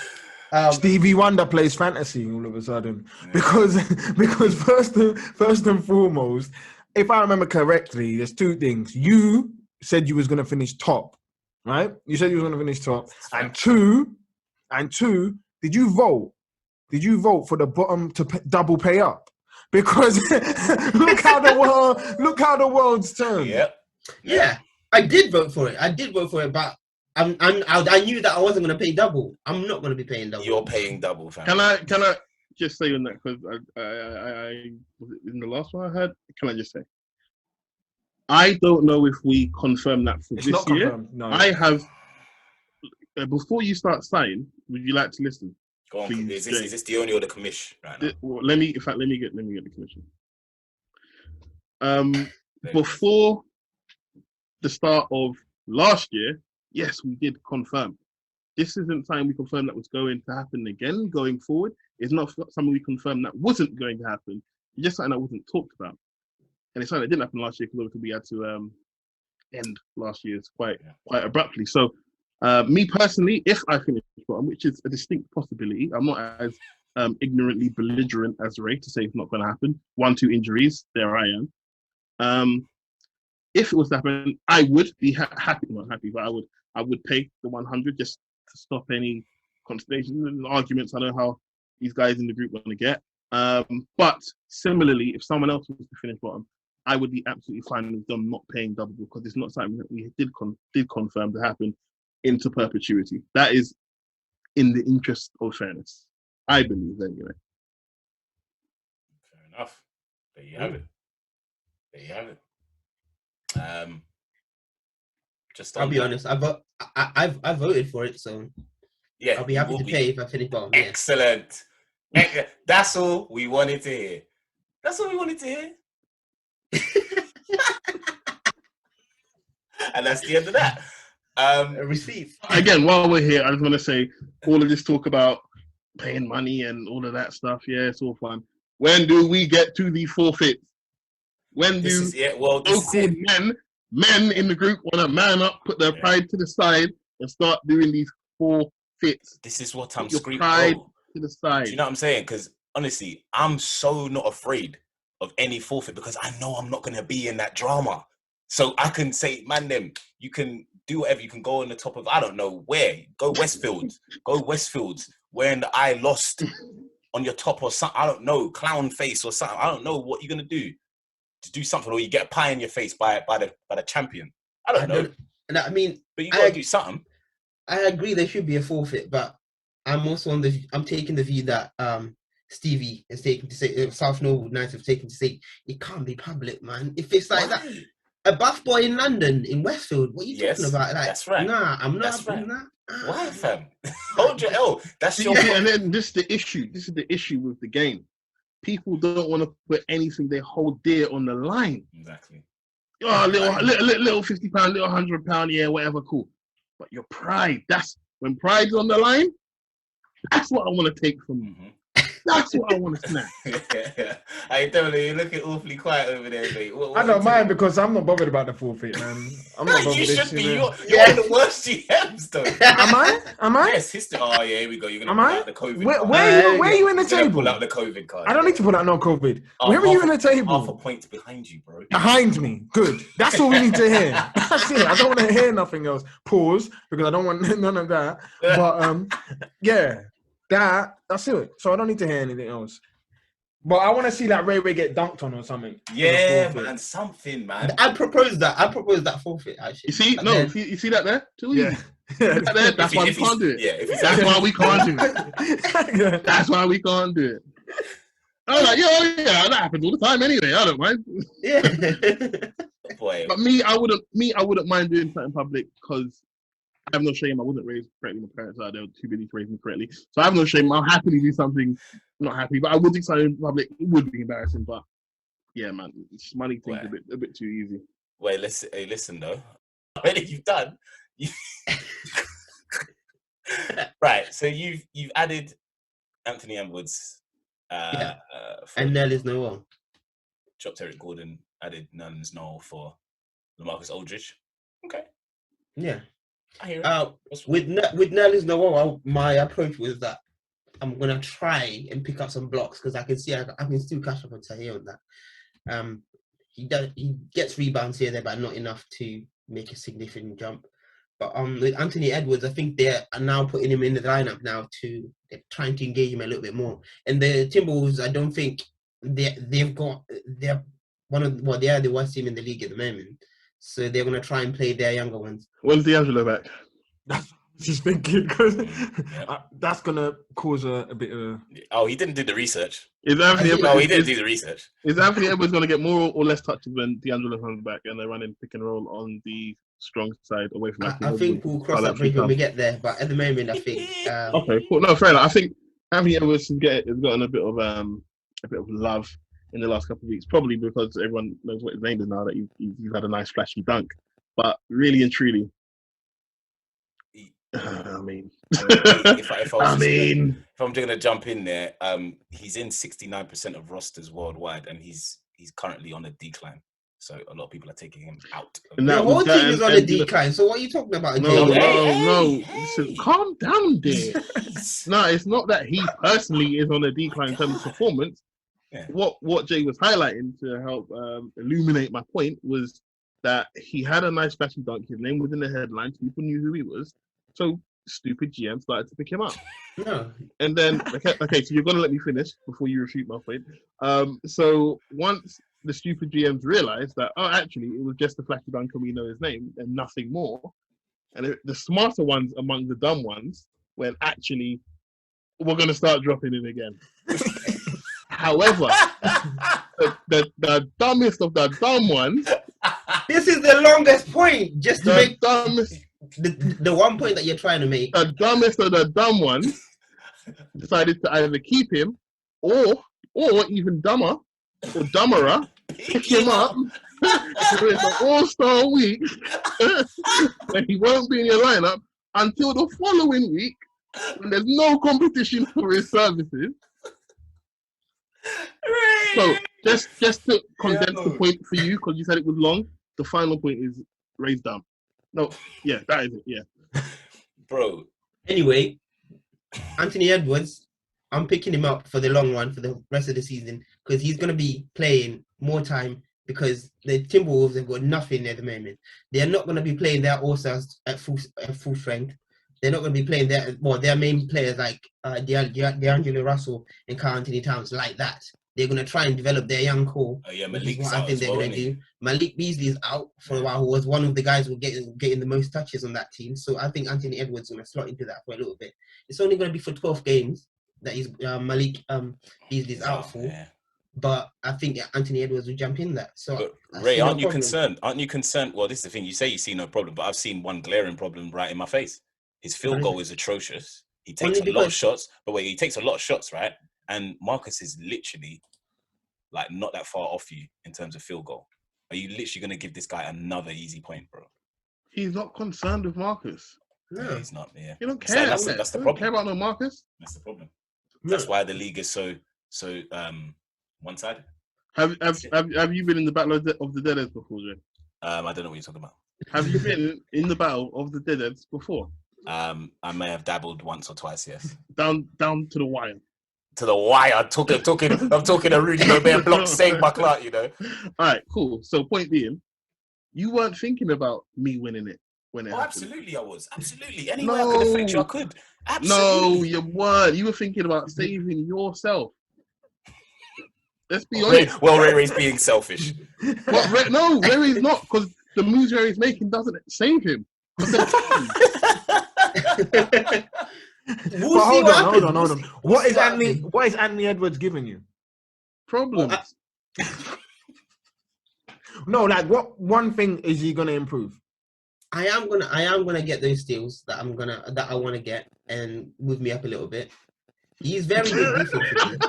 Stevie Wonder plays fantasy all of a sudden because first and foremost, if I remember correctly, there's two things. You said you was gonna finish top, right? You said you was gonna finish top, and two, did you vote? Did you vote for the bottom to double pay up? Because look how the world's turned. Yep. Yeah, I did vote for it, but I knew that I wasn't going to pay double. I'm not going to be paying double. You're paying double, fam. Can I just say on that, because I was it in the last one I heard? Can I just say, I don't know if we confirm that for It's this not year. confirmed. No. I have. Before you start saying, would you like to listen? Go on. Please, Is this the only or the commish right now? Let me get the commission. Before the start of last year, yes, we did confirm. This isn't something we confirmed that was going to happen again going forward. It's not something we confirmed that wasn't going to happen. It's just something that wasn't talked about. And it's something that didn't happen last year because we had to end last year's quite abruptly. So me personally, if I finish bottom, which is a distinct possibility, I'm not as ignorantly belligerent as Ray to say it's not going to happen. 1-2 injuries, there I am. If it was to happen, I would be happy. Not happy, but I would pay the 100 just to stop any conversations and arguments. I know how these guys in the group want to get. But similarly, if someone else was to finish bottom, I would be absolutely fine with them not paying double because it's not something that we did confirm to happen into perpetuity. That is in the interest of fairness, I believe, anyway. Fair enough. There you have it. I'll be honest. I voted for it, so yeah, I'll be happy to pay if I finish bottom. Excellent. That's all we wanted to hear. And that's the end of that. Receipts. Again, while we're here, I just want to say all of this talk about paying money and all of that stuff. Yeah, it's all fun. When do we get to the forfeits? When do so-called men in the group want to man up, put their pride to the side, and start doing these forfeits? This is what I'm screaming. Pride to the side. Do you know what I'm saying? Because honestly, I'm so not afraid of any forfeit because I know I'm not going to be in that drama. So I can say, man, you can do whatever. You can go on the top of, I don't know where. Go Westfields, wearing the I lost on your top or something. I don't know, clown face or something. I don't know what you're going to do. To do something, or you get a pie in your face by the champion. I don't know. I mean, but you got to do something. I agree there should be a forfeit, but I'm also I'm taking the view that Stevie is taking to say, South Norwood Knights have taken to say, it can't be public, man. If it's like that. A buff boy in London, in Westfield. What are you talking about? Like, that's right. Nah, I'm not. Why, fam? Hold your L. That's your. And then this is the issue. This is the issue with the game. people don't want to put anything they hold dear on the line. Exactly. Oh, little £50, little £100, yeah, whatever, cool. But your pride, that's when pride's on the line. That's what I want to take from you. That's what I want to snap. I definitely, you're looking awfully quiet over there, mate. I don't mind because I'm not bothered about the forfeit, man. I'm not bothered. You with should this, be. you know. You're one of the worst GMs, though. Am I? Yes, history. Oh, yeah, here we go. You're going to pull out the COVID card. Where are you in the You're gonna table? pull out the COVID card. I don't need to pull out no COVID. Where are you in the table? Half a point behind you, bro. Behind me. Good. That's all we need to hear. That's it. I don't want to hear nothing else. Pause, because I don't want none of that. But, yeah, that's it. So I don't need to hear anything else. But I want to see like Rey Rey get dunked on or something. Yeah, man, something, man. I propose that forfeit, actually. You see? No, you see that there? Too easy. Yeah. That's why we can't do it. Yeah, that's why we can't do it. That's why we can't do it. I was like, yeah, that happens all the time anyway. I don't mind. Yeah. Boy. But I wouldn't mind doing something in public because I have no shame. I wasn't raised correctly. My parents are there too busy to raise me correctly. So I have no shame. I'll happily do something. Not happy, but I would do something in public. It would be embarrassing, but yeah, man, it's money thing's a bit too easy. Wait, listen though. What have you done? Right. So you've added Anthony Edwards. And Nerlens Noel. Dropped Eric Gordon. Added Nerlens Noel for LaMarcus Aldridge. Okay. Yeah. I hear it. With Nerlens Noel, my approach was that I'm gonna try and pick up some blocks because I can see I can still catch up on Tahir on that. He gets rebounds here and there, but not enough to make a significant jump. But with Anthony Edwards, I think they are now putting him in the lineup now they're trying to engage him a little bit more. And the Timberwolves, I don't think they're the worst team in the league at the moment. So they're gonna try and play their younger ones. When's D'Angelo back? Just thinking because that's gonna cause a bit of. Oh, he didn't do the research. He didn't do the research. Is Anthony Edwards gonna get more or less touches when D'Angelo comes back and they're running pick and roll on the strong side away from? I think we'll cross that bridge when we get there. But at the moment, I think. Okay, cool. No, fair enough. I think Anthony Edwards has gotten a bit of love in the last couple of weeks, probably because everyone knows what his name is now that he's had a nice flashy dunk. But really and truly. I mean, if I'm gonna jump in there, he's in 69% of rosters worldwide, and he's currently on a decline. So a lot of people are taking him out. The whole team is on a decline. So what are you talking about? No. Listen, calm down, there. No, it's not that he personally is on a decline in terms of performance. Yeah. What Jay was highlighting to help illuminate my point was that he had a nice flashy dunk. His name was in the headlines. People knew who he was. So stupid GM started to pick him up. No. And then, okay, so you're going to let me finish before you refute my point. So once the stupid GMs realized that, actually, it was just a flashy dunk and we know his name and nothing more. And the smarter ones among the dumb ones went, actually, we're going to start dropping him again. However, the dumbest of the dumb ones. This is the longest point, just to make dumbest. The one point that you're trying to make. The dumbest of the dumb ones decided to either keep him or even dumber or dumberer, pick him up for an all-star week when he won't be in your lineup until the following week when there's no competition for his services. So just to condense the point for you, because you said it was long, the final point is Rey's dumb. No, yeah, that is it, yeah. Bro. Anyway, Anthony Edwards, I'm picking him up for the long run for the rest of the season because he's going to be playing more time because the Timberwolves have got nothing at the moment. They're not going to be playing their all-stars at full strength. They're not going to be playing their main players like D'Angelo Russell and Karl Anthony Towns like that. They're going to try and develop their young core. Oh, yeah, Malik's out. I think they're going to do. Malik Beasley is out for a while, who was one of the guys who were getting the most touches on that team. So I think Anthony Edwards is going to slot into that for a little bit. It's only going to be for 12 games that he's Malik Beasley is out for. Yeah. But I think Anthony Edwards will jump in that. So Ray, aren't you concerned? Aren't you concerned? Well, this is the thing. You say you see no problem, but I've seen one glaring problem right in my face. His field goal is atrocious. He takes a lot of shots, but he takes a lot of shots, right? And Marcus is literally like not that far off you in terms of field goal? Are you literally going to give this guy another easy point, bro? He's not concerned with Marcus. Yeah, No. he's not. Yeah, He don't So care. that's He the don't problem. care about no Marcus. That's the problem. That's why the league is so one-sided. Have you been in the battle of the Deadheads before, Jay? I don't know what you're talking about. Have you been in the battle of the Deadheads before? I may have dabbled once or twice, yes. Down to the wire. To the wire. I'm talking a Rudy Gobert block saved my clout, you know. All right, cool. So point being, you weren't thinking about me winning it when it happened. Absolutely I was. Absolutely. Any way I could affect you, I could. Absolutely. No, you weren't. You were thinking about saving yourself. Let's be honest. Well, Rey Rey's being selfish. But no, Rey Rey's not, because the moves Rey Rey's making doesn't save him. We'll Hold see on. What is Anthony Edwards giving you? Problems. No, like what one thing is he gonna improve? I am gonna get those steals that I want to get and move me up a little bit. He's very good defensively.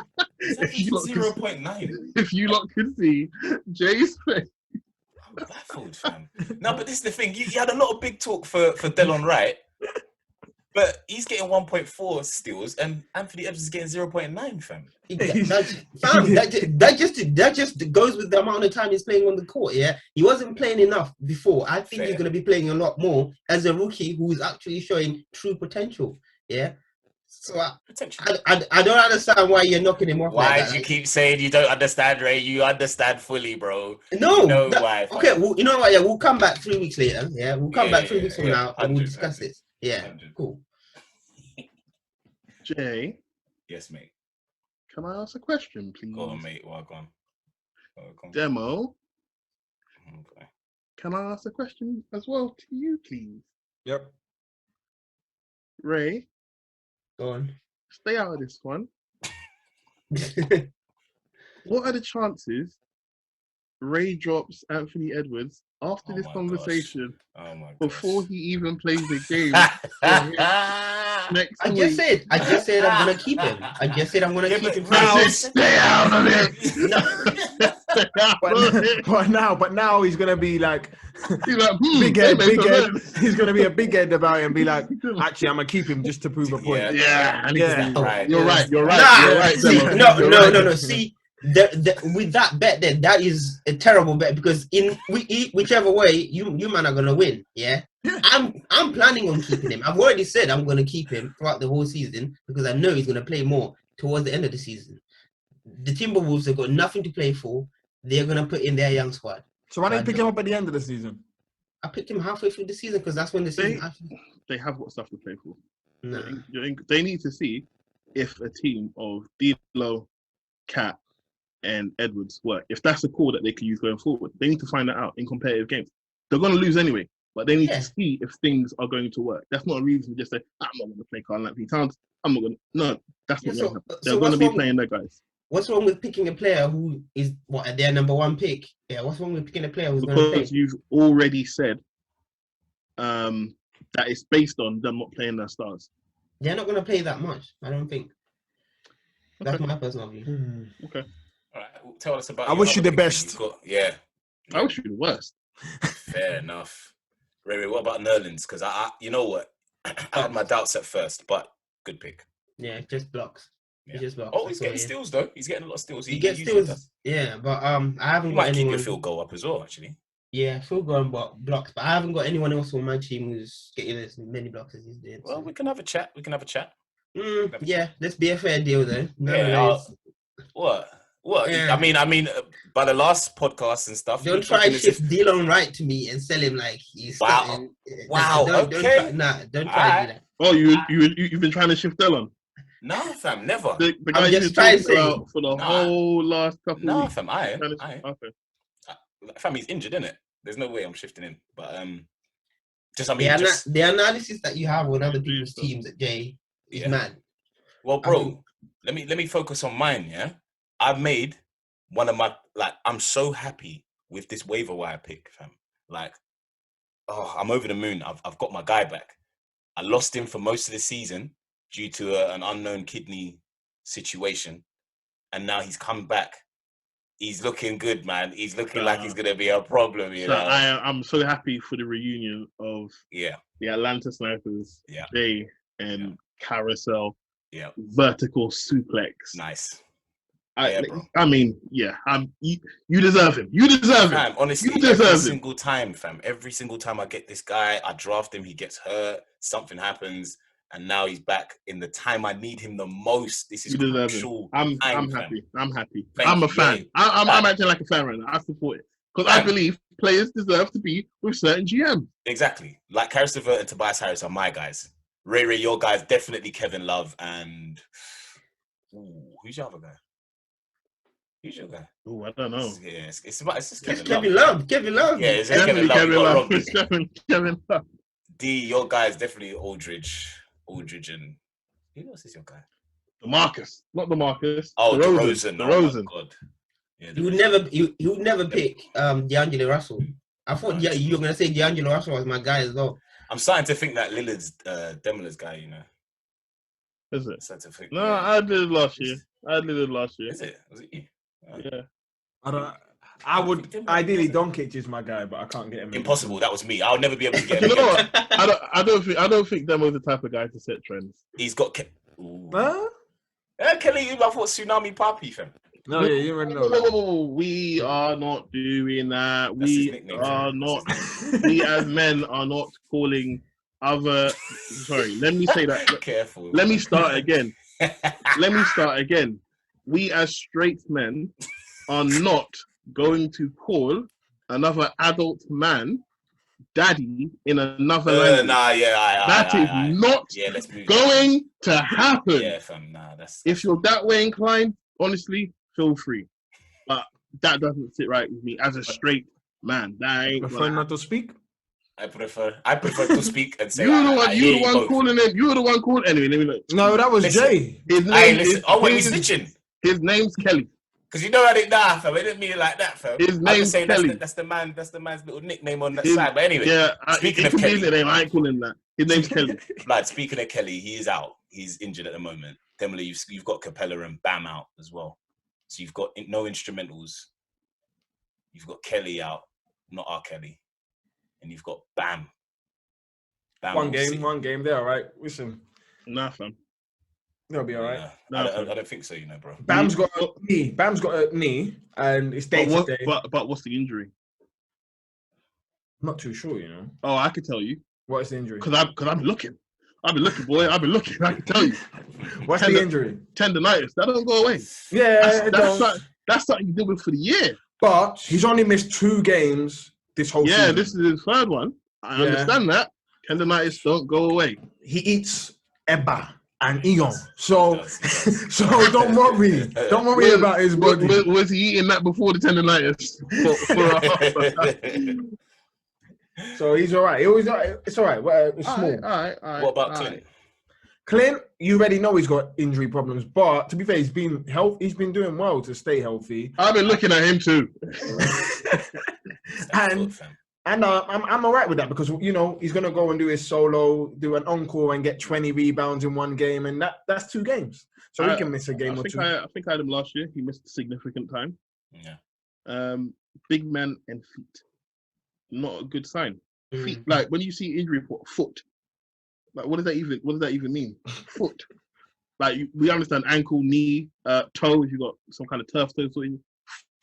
He's 0.9. If you lot could see Jay's face. I'm baffled, fam. No, but this is the thing. You had a lot of big talk for Delon Wright, but he's getting 1.4 steals, and Anthony Edwards is getting 0.9, fam. That just goes with the amount of time he's playing on the court. Yeah, he wasn't playing enough before. I think he's going to be playing a lot more as a rookie who is actually showing true potential. Yeah. So I don't understand why you're knocking him off. Why like do you keep saying you don't understand, Ray? You understand fully, bro. No, you know why? Okay, well, you know what? Yeah, we'll come back 3 weeks later. Yeah, we'll come back 3 weeks from now and we'll discuss this. Yeah, 100. cool. Jay, Yes, mate. can I ask a question, please? Go on, mate. Well, go on. Demo, Okay. can I ask a question as well to you, please? Yep. Ray, Go on. stay out of this one. What are the chances Ray drops Anthony Edwards after this my conversation Oh my god. before he even plays the game next I week? just said I'm gonna keep him. I just said I'm gonna keep him. Stay out of it. No. But now he's gonna be like He's like, big head. He's gonna be a big head about it and be like, actually, I'm gonna keep him just to prove a point. Yeah. You're right. Nah, see, Demo. no. See, with that bet, then that is a terrible bet because whichever way you man are gonna win. Yeah, I'm planning on keeping him. I've already said I'm gonna keep him throughout the whole season because I know he's gonna play more towards the end of the season. The Timberwolves have got nothing to play for. They're gonna put in their young squad. So why don't you pick him up at the end of the season? I picked him halfway through the season because that's when the season. They have got stuff to play for. No. They need to see if a team of D'Lo, Cat, and Edwards work. If that's a call that they can use going forward, they need to find that out in competitive games. They're going to lose anyway, but they need to see if things are going to work. That's not a reason to just say, I'm not going to play Karl Anthony Towns. I'm not going to. No, that's not going to happen. They're going to be playing their guys. What's wrong with picking a player who is their number one pick? Yeah, what's wrong with picking a player who's going to play? Because you've already said that it's based on them not playing their stars. They're not going to play that much, I don't think. That's my personal view. Okay. All right. Tell us about. I wish you the best. Yeah. I wish you the worst. Fair enough. Ray Ray, what about Nerlens? Because I, you know what, I had my doubts at first, but good pick. Yeah, just blocks. Yeah. Just blocks. Oh, he's getting steals though. He's getting a lot of steals. He gets steals. Yeah, but I haven't He got might keep anyone. your field goal up as well, actually. Yeah, field goal and blocks, but I haven't got anyone else on my team who's getting as many blocks as he's doing. Well, we can have a chat. Yeah, let's be a fair deal though. What? Yeah. I mean, by the last podcast and stuff. Don't try to shift Dylan Wright to me and sell him like he's. Wow. Don't try to do that. Oh, you've been trying to shift Delon? No, fam, never. The guy just trying to say for the whole last couple of weeks. Fam, I Okay. Fam, he's injured, isn't it? There's no way I'm shifting him. But the analysis that you have on other people's teams at Jay is mad. Well, bro, let me focus on mine. Yeah, I've made one of my I'm so happy with this waiver wire pick, fam. I'm over the moon. I've got my guy back. I lost him for most of the season due to an unknown kidney situation, and now he's come back He's looking good, man. He's looking like he's gonna be a problem. You know. I'm so happy for the reunion of the Atlanta Snipers, Jay and Carousel. Yeah. Vertical suplex. Nice. Bro. I mean, you deserve him. You deserve him. Honestly, single time, fam. Every single time I get this guy, I draft him, he gets hurt, something happens, and now he's back in the time I need him the most. This is crucial. I'm happy. I'm happy. I'm a fan. I'm acting like a fan right now. I support it. Because I believe players deserve to be with certain GM. Exactly. Like Karis LeVert and Tobias Harris are my guys. Rey Rey, your guys, definitely Kevin Love and... who's your other guy? Who's your guy? Oh, I don't know. It's just Kevin Love. Kevin Love. Yeah, it's Kevin Love. Kevin Love. D, your guy is definitely Aldridge, and who else is your guy? DeMarcus, not DeMarcus. Oh, DeRozan. DeRozan. Oh, God. Yeah, He would never pick D'Angelo Russell. I thought you were gonna say D'Angelo Russell was my guy as well. I'm starting to think that Lillard's Demler's guy. You know. Is it? Starting to think, no, I did it last year. Is it? Was it you? Yeah. I would ideally Doncic is my guy, but I can't get him. Impossible. That was me. I'll never be able to get him. You know what? I don't think Demo's the type of guy to set trends. He's got. Huh? Kelly, I thought Tsunami Papi, fam. No, you already know. No, we are not doing that. We are not. We as men are not calling other. Sorry, let me say that. Careful. Let me start again. We as straight men are not going to call another adult man daddy in another language. That is not going to happen. Yeah, fam, that's... If you're that way inclined, honestly, feel free. But that doesn't sit right with me as a straight man. That ain't prefer not to speak. I prefer to speak and say. You're the one calling him. You're the one calling. Anyway, let me look. No, that was Jay. His name is. Oh, wait, we snitching. His name's Kelly. Because you know I didn't know, fam. I didn't mean it like that, fam. His name's Kelly. That's the man's little nickname on that side. But anyway, speaking of Kelly, name, I ain't calling him that. His name's Kelly. Like, speaking of Kelly, he is out. He's injured at the moment. Emily, you've got Capella and Bam out as well. So you've got no instrumentals. You've got Kelly out, not R. Kelly, and you've got Bam. One game. They're all right. Listen, nah, fam. They'll be all right. I don't think so, you know, bro. Bam's got a knee, and it's day to day. But what's the injury? I'm not too sure, you know. Oh, I can tell you. What is the injury? Because I've been looking. I've been looking, boy. I can tell you. What's the injury? Tendonitis. That don't go away. Yeah, that's something you deal with for the year. But he's only missed 2 games this whole season. Yeah, this is his 3rd one. I understand that. Tendonitis don't go away. He eats Eba and Eon. So don't worry. Don't worry about his body. Was he eating that before the tendonitis? So he's all right. It's all right. It's small. All right. What about Clint? Clint, you already know he's got injury problems, but to be fair, he's been doing well to stay healthy. I've been looking at him too. And I'm all right with that because, you know, he's going to go and do his solo, do an encore and get 20 rebounds in 1 game. And that's 2 games. So he can miss a game or 2. I think I had him last year. He missed a significant time. Yeah. Big man and feet. Not a good sign. Feet, like when you see injury report, foot. Like what does that even mean? Foot. Like we understand ankle, knee, toe, if you got some kind of turf toe sort of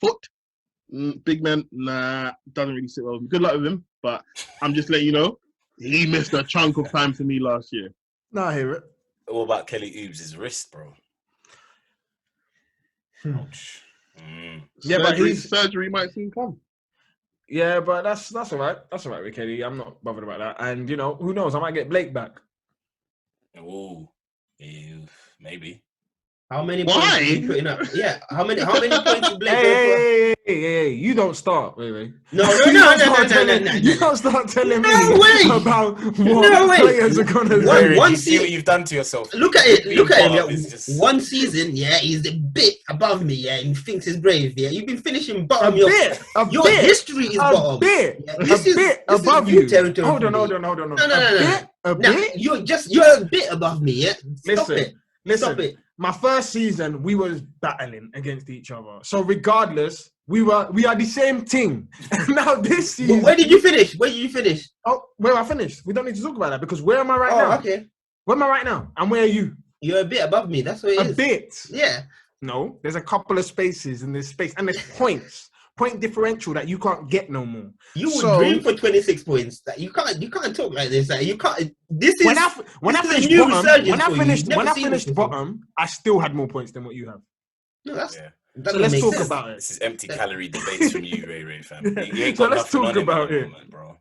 foot. Big man, doesn't really sit well. Good luck with him, but I'm just letting you know, he missed a chunk of time for me last year. No, I hear it. What about Kelly Oubs' wrist, bro? Ouch. Yeah, but surgery might soon come. Yeah, but that's all right. That's all right with Kelly. I'm not bothered about that. And, you know, who knows? I might get Blake back. Oh, maybe. How many points are you putting up? Yeah, how many points did Blake Hey, you don't start, Ray. No. You can't start telling me about what players are going to do. You see what you've done to yourself. Look at it. Yeah. 1 season, yeah, he's a bit above me, yeah, and thinks he's brave, yeah. You've been finishing bottom. Your history is bottom. This is above you. Territory. Hold on. No. You're a bit above me, yeah. Stop it. my first season, we was battling against each other. So regardless, we are the same team. Now this season, Where did you finish? Where did you finish? Oh, where I finished? We don't need to talk about that because where am I right Oh, now? okay. Where am I right now? And where are you? You're a bit above me. That's what it is. A bit. Yeah. No, there's a couple of spaces in this space, and there's point differential that you can't get no more. You would dream for 26 points. That you can't talk like this. Like, you can't. This is when I this is finished a new bottom. resurgence When I for you. finished You've never when I seen finished this before. bottom, I still had more points than what you have. No, that's Yeah. that So doesn't let's make talk sense. about it. This is empty calorie debates from you, Ray Ray fam. You ain't So got let's nothing talk on him about at the it. moment, bro.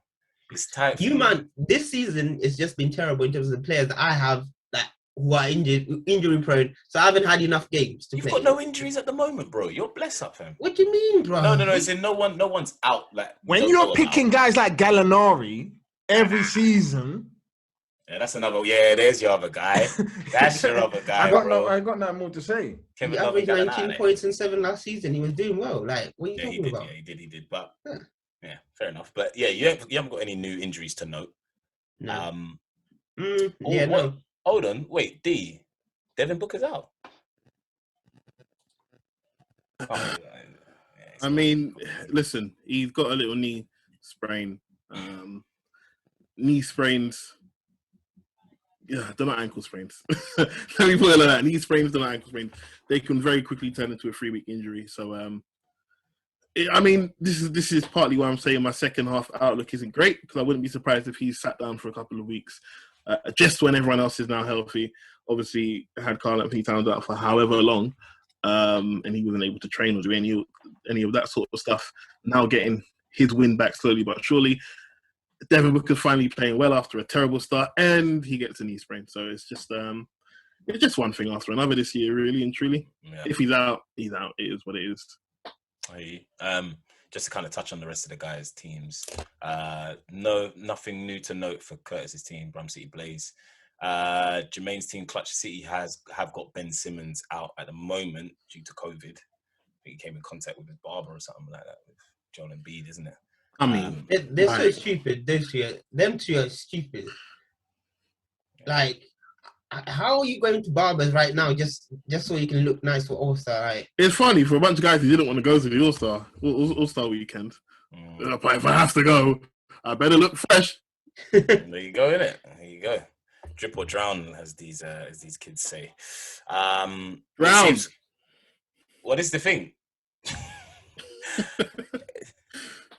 It's tight. for You man, this season has just been terrible in terms of the players that I have that who are injury prone. So I haven't had enough games to You've play. got no injuries at the moment, bro. You're blessed up, fam. What do you mean, bro? No. It's in no one's out. Like When don't you're know picking about. guys like Gallinari every season, Yeah, that's another. Yeah, there's your other guy. That's your other guy, I got no more to say. He averaged 19 points in 7 last season. He was doing well. Like, what are you Yeah, he talking did. about? Yeah, he did. But Yeah. yeah, fair enough. But yeah, you haven't got any new injuries to note. No. What? No. Hold on, wait, Devin Booker's out. Oh, I mean, listen, he's got a little knee sprain. Knee sprains. Yeah, they're not ankle sprains. Let me put it like that. Knee sprains, they're not ankle sprains. They can very quickly turn into a 3-week injury. So, I mean, this is partly why I'm saying my second half outlook isn't great, because I wouldn't be surprised if he's sat down for a couple of weeks, just when everyone else is now healthy. Obviously, I had Karl Anthony Towns out for however long, and he wasn't able to train or do any of that sort of stuff. Now getting his win back slowly but surely. Devin Booker's finally playing well after a terrible start, and he gets a knee sprain. So it's just one thing after another this year, really and truly. Yeah. If he's out, he's out. It is what it is. Just to kind of touch on the rest of the guys' teams. Nothing new to note for Curtis's team, Brum City Blaze. Jermaine's team, Clutch City, have got Ben Simmons out at the moment due to COVID. I think he came in contact with his barber or something like that with Joel Embiid, isn't it? I mean, they're so stupid. Them two are stupid. Like, how are you going to barbers right now just so you can look nice for All-Star? Right? it's funny for a bunch of guys who didn't want to go to the All-Star weekend. But if I have to go, I better look fresh. There you go, innit? There you go. Drip or drown, as these kids say. Drown. What is the thing?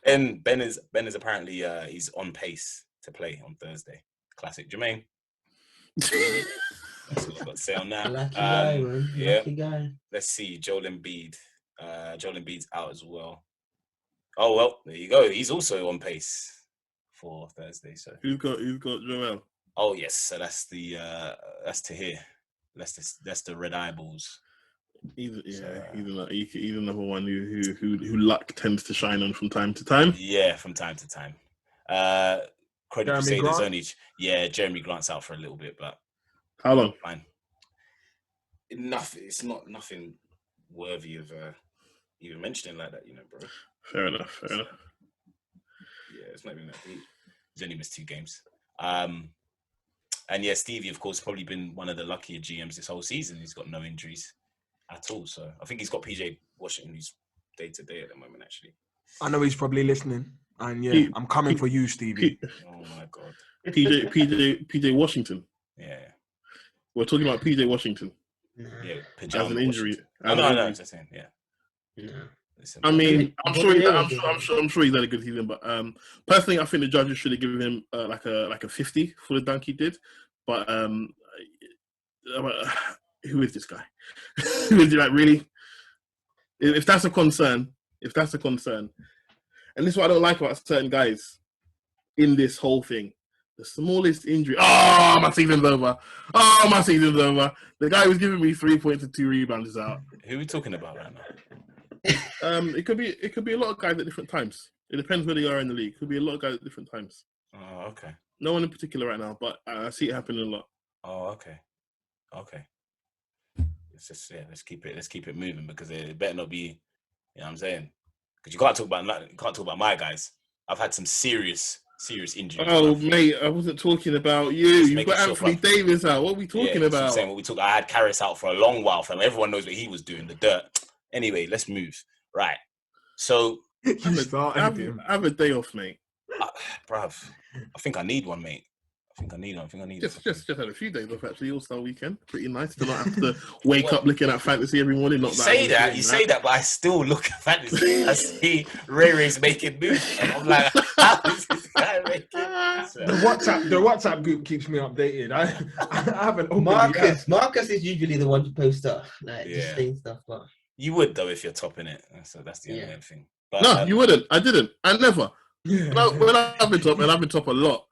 And Ben is apparently he's on pace to play on Thursday. Classic Jermaine. That's what I've got to say on that. Lucky guy, man. Yeah. Lucky guy. Let's see, Joel Embiid. Joel Embiid's out as well. Oh well, there you go. He's also on pace for Thursday. So Who's got Joel? oh yes, so that's to hear. That's the Red Eyeballs. He's another one who luck tends to shine on from time to time. Yeah, from time to time. Credit Jeremy Crusaders Grant? Jeremy Grant's out for a little bit, but How long? fine. It's not nothing worthy of even mentioning like that, bro. Fair enough. Yeah, it's not even that deep. He's only missed 2 games. And yeah, Stevie, of course, probably been one of the luckier GMs this whole season. He's got no injuries at all. So I think he's got PJ Washington, who's day to day at the moment, actually. I know he's probably listening. And yeah, I'm coming for you, Stevie. Oh my God. PJ Washington. Yeah. We're talking about PJ Washington Yeah. as an injury. No, I'm just saying, yeah. No. Listen, I mean, I'm sure he's had a good season, but personally, I think the judges should have given him like a 50 for the dunk he did. But who is this guy? Who is he, like, really? If that's a concern, and this is what I don't like about certain guys in this whole thing. The smallest injury. Oh, my season's over. The guy who's giving me 3 points and 2 rebounds is out. who are we talking about right now? It could be a lot of guys at different times. It depends where they are in the league. It could be a lot of guys at different times. Oh, okay. No one in particular right now, but I see it happening a lot. Oh, okay. Let's keep it moving, because it better not be, you know what I'm saying? Because you can't talk about my guys. I've had some serious serious injury. Oh, mate, I wasn't talking about you. Just You've making got sure, Anthony bruv. Davis out. What are we talking That's what I'm about? saying. What we took, I had Karras out for a long while, fam. Everyone knows what he was doing, the dirt. Anyway, let's move. Right. So, You started him. Have a day off, mate. bruv, I think I need one, mate. I think I need one. Just had a few days off actually. All-Star weekend, pretty nice to not have to wake up looking at fantasy every morning. Not You say that, but I still look at fantasy. I see Rey Rey's making moves, and I'm like, how is this guy making moves? The WhatsApp group keeps me updated. I haven't opened Marcus is usually the one to post up, like just saying stuff. But you would though if you're topping it. So that's the only thing. But, no, you wouldn't. I didn't. I never. When I've been top, and I've been top a lot.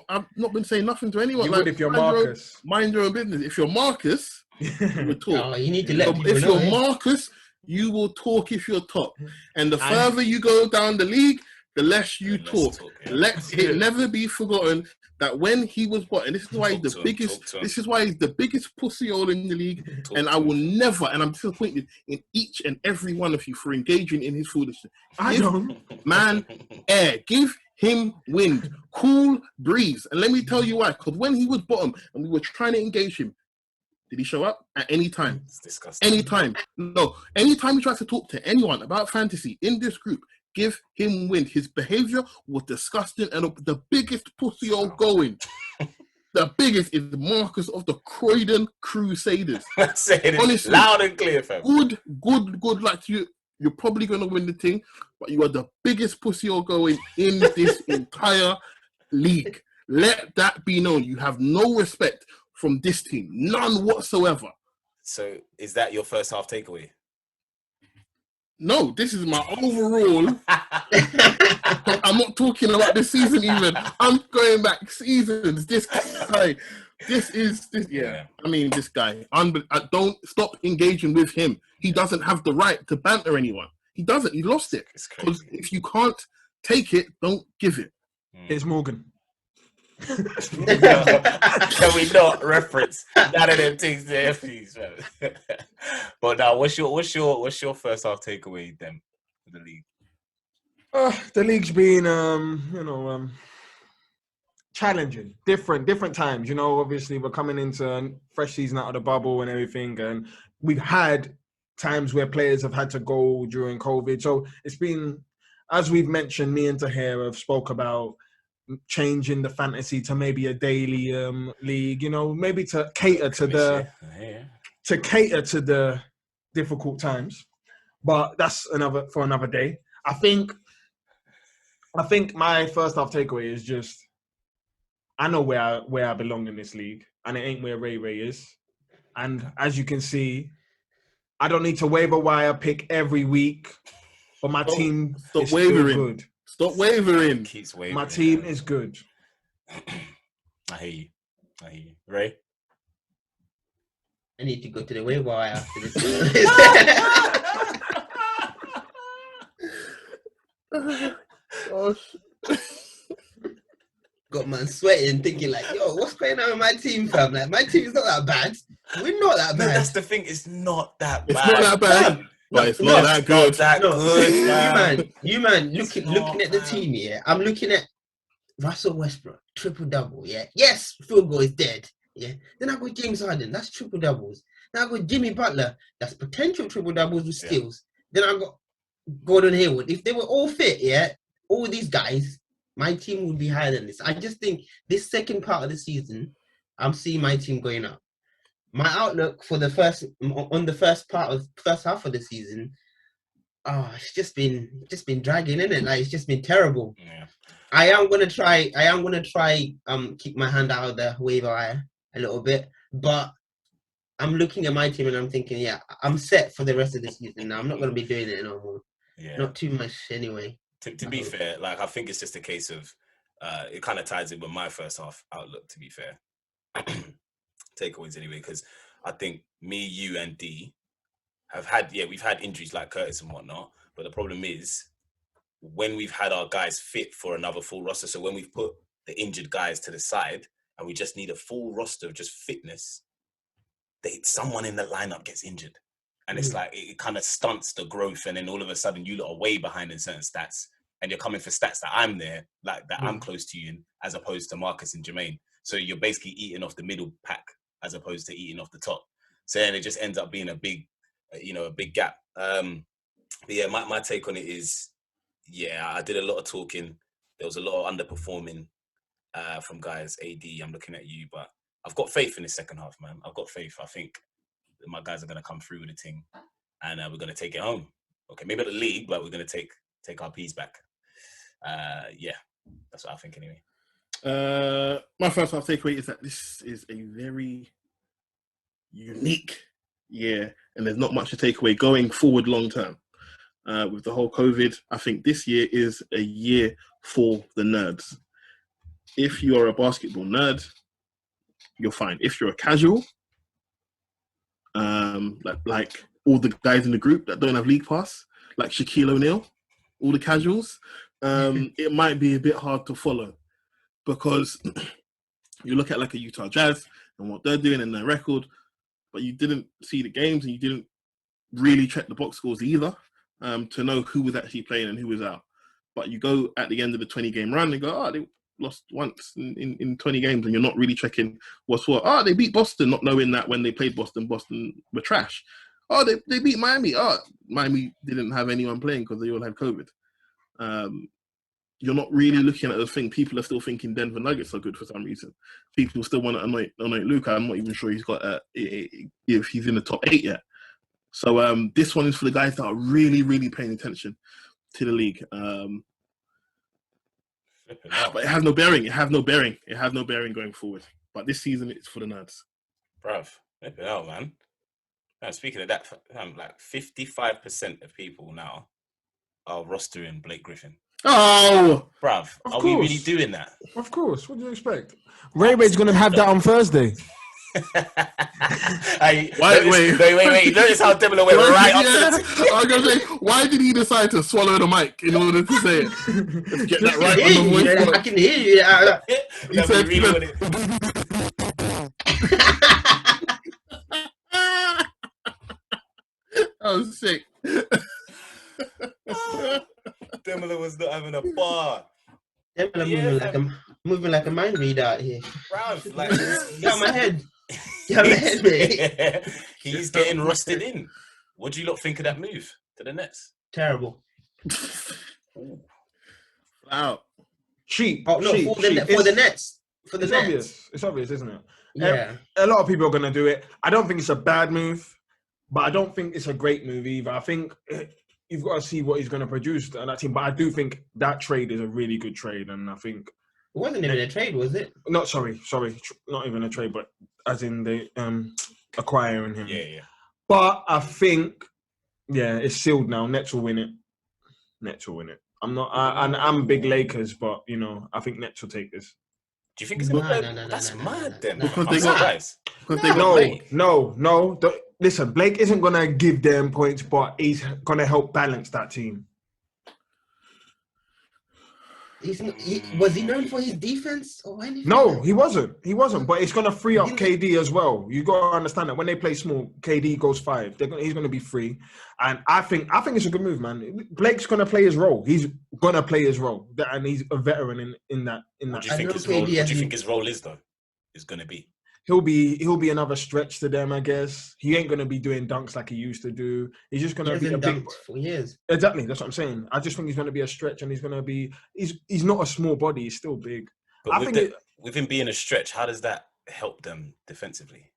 I've not been saying nothing to anyone. You like, would if you're Marcus. Mind your own business. If you're Marcus, you would talk. Oh, you need to let people if know. you're Marcus, you will talk if you're top. And the further you go down the league, the less you talk. Let it never be forgotten that when he was and this is why he's the biggest. This is why he's the biggest pussyhole in the league. And I will never, and I'm disappointed in each and every one of you for engaging in his foolishness. Man, air. Give him wind, cool breeze. And let me tell you why. Because when he was bottom and we were trying to engage him, did he show up at any time? It's disgusting. Anytime. No. Anytime he tries to talk to anyone about fantasy in this group, give him wind. His behavior was disgusting and the biggest pussyhole going. The biggest is Marcus of the Croydon Crusaders. Honestly, loud and clear, fam. Good luck to you. You're probably going to win the thing, but you are the biggest pussyhole going in this entire league. Let that be known. You have no respect from this team. None whatsoever. So is that your first half takeaway? No, this is my overall. I'm not talking about this season even. I'm going back seasons. This guy. Yeah. I mean, this guy. Don't stop engaging with him. He doesn't have the right to banter anyone. He doesn't. He lost it. Because if you can't take it, don't give it. It's Morgan. Can we not reference none of them things there, please? But now, what's your first half takeaway then for the league? The league's been challenging, different times. Obviously we're coming into a fresh season out of the bubble and everything, and we've had times where players have had to go during COVID. So it's been, as we've mentioned, me and Tahir have spoke about changing the fantasy to maybe a daily league, maybe to cater to the difficult times. But that's for another day. I think my first half takeaway is just, I know where I belong in this league, and it ain't where Rey Rey is. And as you can see, I don't need to waiver wire pick every week, but my team is wavering. still good. Stop wavering. Keeps wavering. My team is good. I hear you. Ray? I need to go to the waiver wire after this. Gosh. Got man sweating, thinking like, yo, what's going on with my team, fam? Like, my team is not that bad. We're not that bad. No, that's the thing. It's not that bad. It's not that bad. But it's not that good. You man, looking at the team, yeah. I'm looking at Russell Westbrook, triple double, yeah. Yes, field goal is dead, yeah. Then I got James Harden, that's triple doubles. Then I got Jimmy Butler, that's potential triple doubles with steals. Then I got Gordon Hayward. If they were all fit, yeah, all these guys, my team would be higher than this. I just think this second part of the season, I'm seeing my team going up. My outlook for the first half of the season, it's just been dragging, isn't it? Like, it's just been terrible. Yeah. I am gonna try keep my hand out of the waiver wire a little bit, but I'm looking at my team and I'm thinking, yeah, I'm set for the rest of the season now. I'm not gonna be doing it no more. Yeah. Not too much anyway. To be fair, like, I think it's just a case of it kind of ties in with my first half outlook, to be fair. Takeaways anyway, because I think me, you, and D we've had injuries like Curtis and whatnot, but the problem is when we've had our guys fit for another full roster, so when we've put the injured guys to the side and we just need a full roster of just fitness, someone in the lineup gets injured. And it's like, it kind of stunts the growth, and then all of a sudden you lot are way behind in certain stats and you're coming for stats that I'm there, like that I'm close to you in, as opposed to Marcus and Jermaine. So you're basically eating off the middle pack as opposed to eating off the top. So then it just ends up being a big gap. But yeah, my take on it is, yeah, I did a lot of talking. There was a lot of underperforming from guys. AD, I'm looking at you, but I've got faith in the second half, man. I've got faith. I think my guys are going to come through with the team, and we're going to take it home. Okay, maybe not the league, but we're going to take our P's back. Yeah, that's what I think anyway. My first half takeaway is that this is a very unique year, and there's not much to take away going forward long term. With the whole COVID, I think this year is a year for the nerds. If you are a basketball nerd, you're fine. If you're a casual, like all the guys in the group that don't have league pass, like Shaquille O'Neal, all the casuals, it might be a bit hard to follow, because you look at like a Utah Jazz and what they're doing in their record, but you didn't see the games and you didn't really check the box scores either to know who was actually playing and who was out. But you go at the end of the 20-game run and go, they lost once in 20 games, and you're not really checking what's what. They beat Boston, not knowing that when they played Boston were trash. They beat Miami. Miami didn't have anyone playing because they all had COVID. You're not really looking at the thing. People are still thinking Denver Nuggets are good for some reason. People still want to anoint Luka. I'm not even sure he's got if he's in the top 8 yet. So this one is for the guys that are really, really paying attention to the league. But it has no bearing. It has no bearing going forward. But this season, it's for the nerds. Bruv, flip it out, man. Speaking of that, like 55% of people now are rostering Blake Griffin. Oh, bruv, are we really doing that? Of course. What do you expect? Ray Ray's going to have that on Thursday. Wait. Notice how Debola went right up to the I was going to say, why did he decide to swallow the mic in order to say it? Let's get that right on the voice. I can hear you. He said, really I was sick. Debola was not having a bar. Moving like a mind reader out here. Bruv, like Get out my head. Get out my head, mate. He's getting rusted in. What do you lot think of that move to the Nets? Terrible. Wow. Cheap. For the Nets. It's obvious, isn't it? Yeah. A lot of people are going to do it. I don't think it's a bad move, but I don't think it's a great move either. I think you've got to see what he's going to produce on that team. But I do think that trade is a really good trade, and I think it wasn't even a trade, was it? No, sorry, not even a trade, but as in the acquiring him. Yeah. But I think, it's sealed now. Nets will win it. I'm big Lakers, but I think Nets will take this. Do you think it's gonna? That's mad, then. Because they got guys. No. Listen, Blake isn't gonna give them points, but he's gonna help balance that team. Was he known for his defense or anything? No, he wasn't. But it's gonna free up KD as well. You gotta understand that when they play small, KD goes 5. He's gonna be free, and I think it's a good move, man. Blake's gonna play his role. He's gonna play his role, and he's a veteran in that. What do you think his role is though? Is gonna be? He'll be another stretch to them, I guess. He ain't gonna be doing dunks like he used to do. He's just gonna be a big for years. Exactly, that's what I'm saying. I just think he's gonna be a stretch, and he's not a small body. He's still big. But with him being a stretch, how does that help them defensively?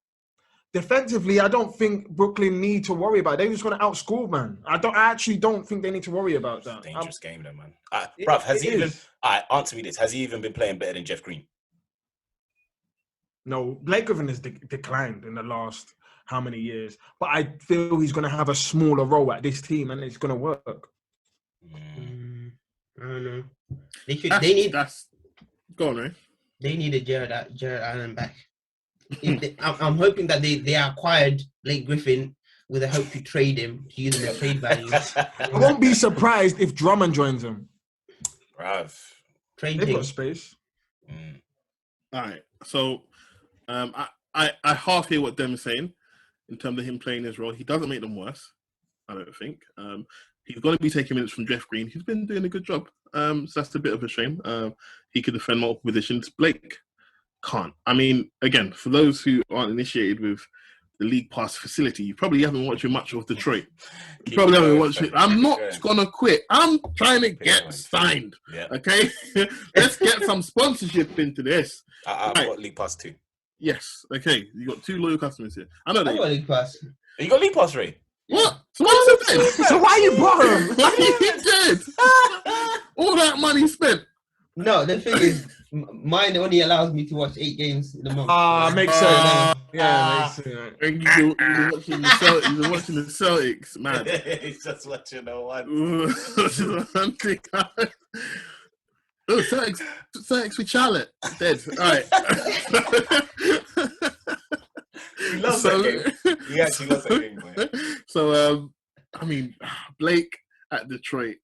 Defensively, I don't think Brooklyn need to worry about it. They're just gonna outscore, man. I actually don't think they need to worry about that. Dangerous game, though, man. Bruv, answer me this: has he even been playing better than Jeff Green? No, Blake Griffin has declined in the last how many years? But I feel he's going to have a smaller role at this team, and it's going to work. I don't know. Go on, Ray. They needed Jared Allen back. I'm hoping that they acquired Blake Griffin with a hope to trade him to use him as trade value. I won't be surprised if Drummond joins him. Bruv. They've got space. All right, so. I half hear what Dem's saying in terms of him playing his role. He doesn't make them worse, I don't think. He's going to be taking minutes from Jeff Green. He's been doing a good job. So that's a bit of a shame. He could defend multiple positions. Blake can't. I mean, again, for those who aren't initiated with the League Pass facility, you probably haven't watched much of Detroit. You probably haven't watched it. I'm not going to quit. I'm trying to get signed. Yeah. Okay? Let's get some sponsorship into this. I've got League Pass too. Yes. Okay. You got 2 loyal customers here. I know that. I got League Pass. You got League Pass, Ray? What? So what's it? So why you bottom? You did. All that money spent. No, the thing is, mine only allows me to watch 8 games in a month. Makes sense. Yeah, makes sense. You've been watching the Celtics, man. He's just watching the one. Oh, Celtics with Charlotte. Dead. All right. He loves that game. He actually loves that game, man. So, I mean, Blake at Detroit.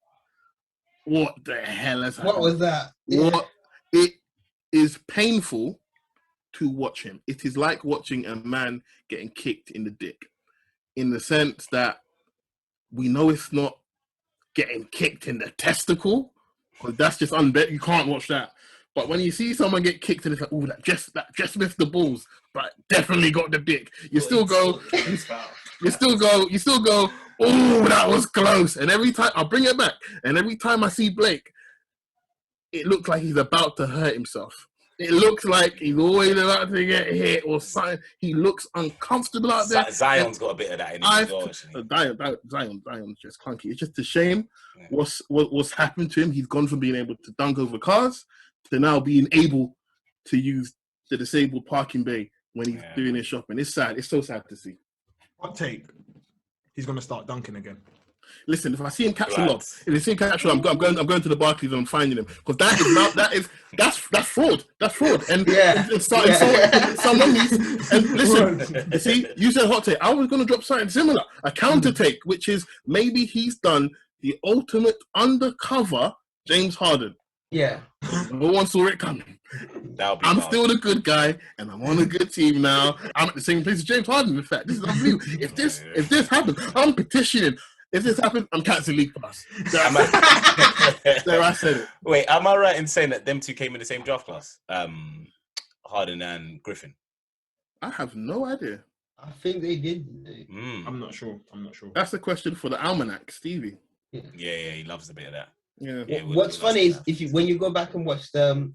What the hell has happened? What was that? What? It is painful to watch him. It is like watching a man getting kicked in the dick, in the sense that we know it's not getting kicked in the testicle, because that's just unbet. You can't watch that. But when you see someone get kicked and it's like, oh, that just missed the balls, but definitely got the dick. You still go, oh, that was close. And every time I'll bring it back, and every time I see Blake, it looks like he's about to hurt himself. It looks like he's always about to get hit or something. He looks uncomfortable out there. Zion's got a bit of that in him as well. Zion's just clunky. It's just a shame what's happened to him. He's gone from being able to dunk over cars to now being able to use the disabled parking bay when he's doing his shopping. It's sad. It's so sad to see. Hot take. He's going to start dunking again. Listen, if I see him catch a lob, I'm going to the Barclays and I'm finding him, because that's fraud. That's fraud. And someone needs. And listen, you see, you said hot take. I was going to drop something similar, a counter take, which is maybe he's done the ultimate undercover James Harden. Yeah. No one saw it coming. I'm still the good guy, and I'm on a good team now. I'm at the same place as James Harden. In fact, this is unbelievable. If this happens, I'm petitioning. If this happens, I'm cancelling League Pass. There I said it. Wait, am I right in saying that them two came in the same draft class? Harden and Griffin. I have no idea. I think they did. I'm not sure. That's a question for the Almanac, Stevie. Yeah, he loves a bit of that. Yeah. What's funny is when you go back and watch the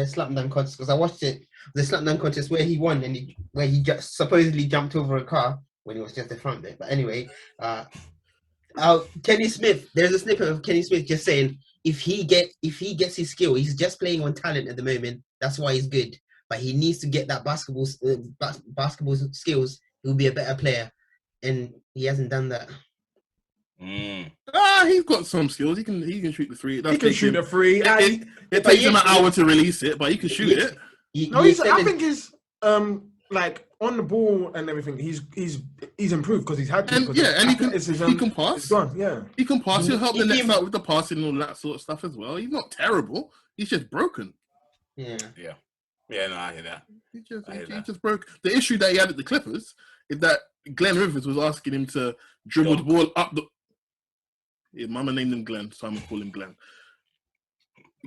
slam dunk contest, because I watched it, the slam dunk contest where he won and where he just supposedly jumped over a car when he was just the front there. But anyway, Kenny Smith. There's a snippet of Kenny Smith just saying if he gets his skill, he's just playing on talent at the moment. That's why he's good. But he needs to get that basketball skills. He'll be a better player, and he hasn't done that. He's got some skills. He can shoot the three. He can shoot the free. It takes him an hour to release it, but he can shoot it. I think he's like on the ball and everything. He's improved because he's had to. And he can pass. He can pass. He'll help the Nets out with the passing and all that sort of stuff as well. He's not terrible. He's just broken. Yeah. No, I hear that. He just broke. The issue that he had at the Clippers is that Glenn Rivers was asking him to dribble the ball up the. Yeah, Mama named him Glenn, so I'm gonna call him Glenn.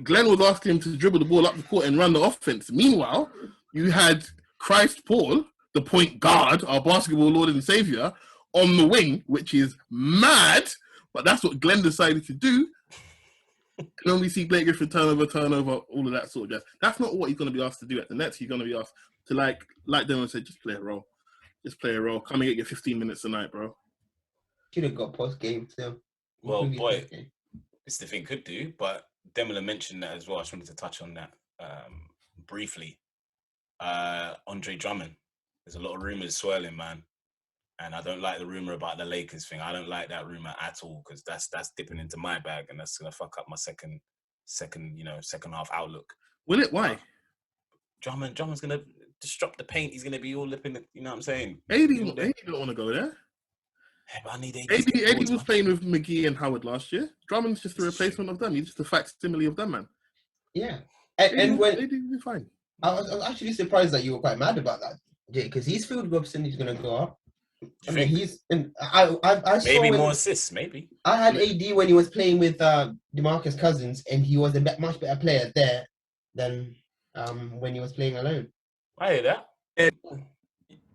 Glenn was asking him to dribble the ball up the court and run the offense. Meanwhile, you had Christ Paul, the point guard, our basketball lord and savior, on the wing, which is mad, but that's what Glenn decided to do. And then we see Blake Griffin turnover, all of that sort of jazz. That's not what he's going to be asked to do at the Nets. He's going to be asked to, like Devin said, just play a role. Just play a role. Come and get your 15 minutes tonight, bro. Should have got post-game, too. Well, boy, this the thing could do, but Demela mentioned that as well. I just wanted to touch on that briefly. Andre Drummond. There's a lot of rumors swirling, man. And I don't like the rumor about the Lakers thing. I don't like that rumor at all, because that's dipping into my bag, and that's gonna fuck up my second half outlook. Will it? Why? Drummond's gonna disrupt the paint. He's gonna be all lipping. You know what I'm saying? AD don't want to go there. But I need AD was playing with McGee and Howard last year. Drummond's just a replacement of them. He's just a facsimile of them, man. Yeah, and when AD will be fine. I was actually surprised that you were quite mad about that, Jay, because his field goal percentage is gonna go up. I mean, he's. And I saw Maybe him- more assists, maybe. I had AD when he was playing with DeMarcus Cousins, and he was a much better player there than when he was playing alone. I hear that.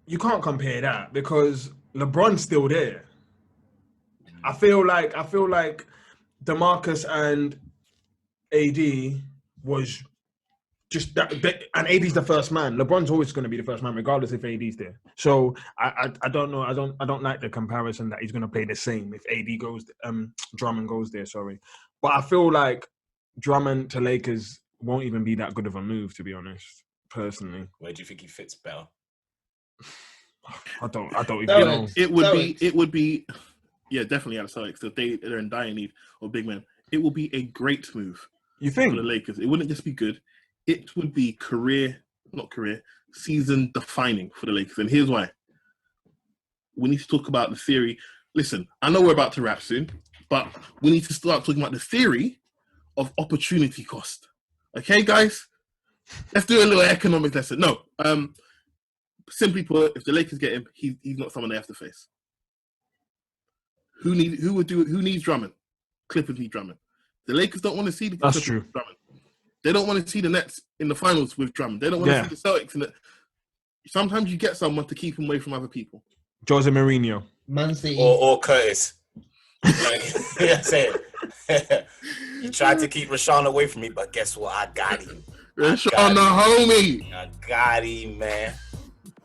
You can't compare that because LeBron's still there. I feel like DeMarcus and AD was just that, and AD's the first man. LeBron's always going to be the first man, regardless if AD's there. So I don't know. I don't like the comparison that he's going to play the same if AD goes, Drummond goes there. Sorry, but I feel like Drummond to Lakers won't even be that good of a move, to be honest. Personally, Where do you think he fits better? I don't even know. It would be, yeah, definitely out of Celtics. If they're in dire need of big men, it will be a great move. You think? For the Lakers? It wouldn't just be good. It would be season defining for the Lakers. And here's why. We need to talk about the theory. Listen, I know we're about to wrap soon, but we need to start talking about the theory of opportunity cost. Okay, guys? Let's do a little economic lesson. No, simply put, if the Lakers get him, he's not someone they have to face. Who needs Drummond? Clippers need Drummond. The Lakers don't want to see the That's Clippers true. with Drummond. They don't want to see the Nets in the finals with Drummond. They don't want to see the Celtics in the. Sometimes you get someone to keep him away from other people. Jose Mourinho. Man City. Or Curtis. That's it. You tried to keep Rashawn away from me, but guess what? I got him. Rashawn, the homie. I got him, man.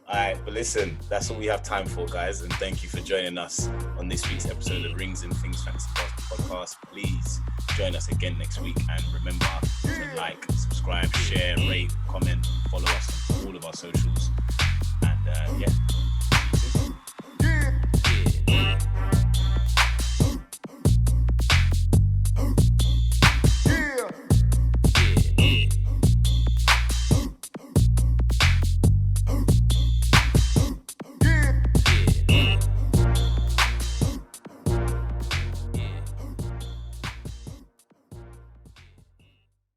All right, but listen, that's all we have time for, guys. And thank you for joining us on this week's episode of Rings and Things Fantasy Basketball Podcast. Please join us again next week. And remember to like, subscribe, share, rate, comment, follow us on all of our socials. And yeah.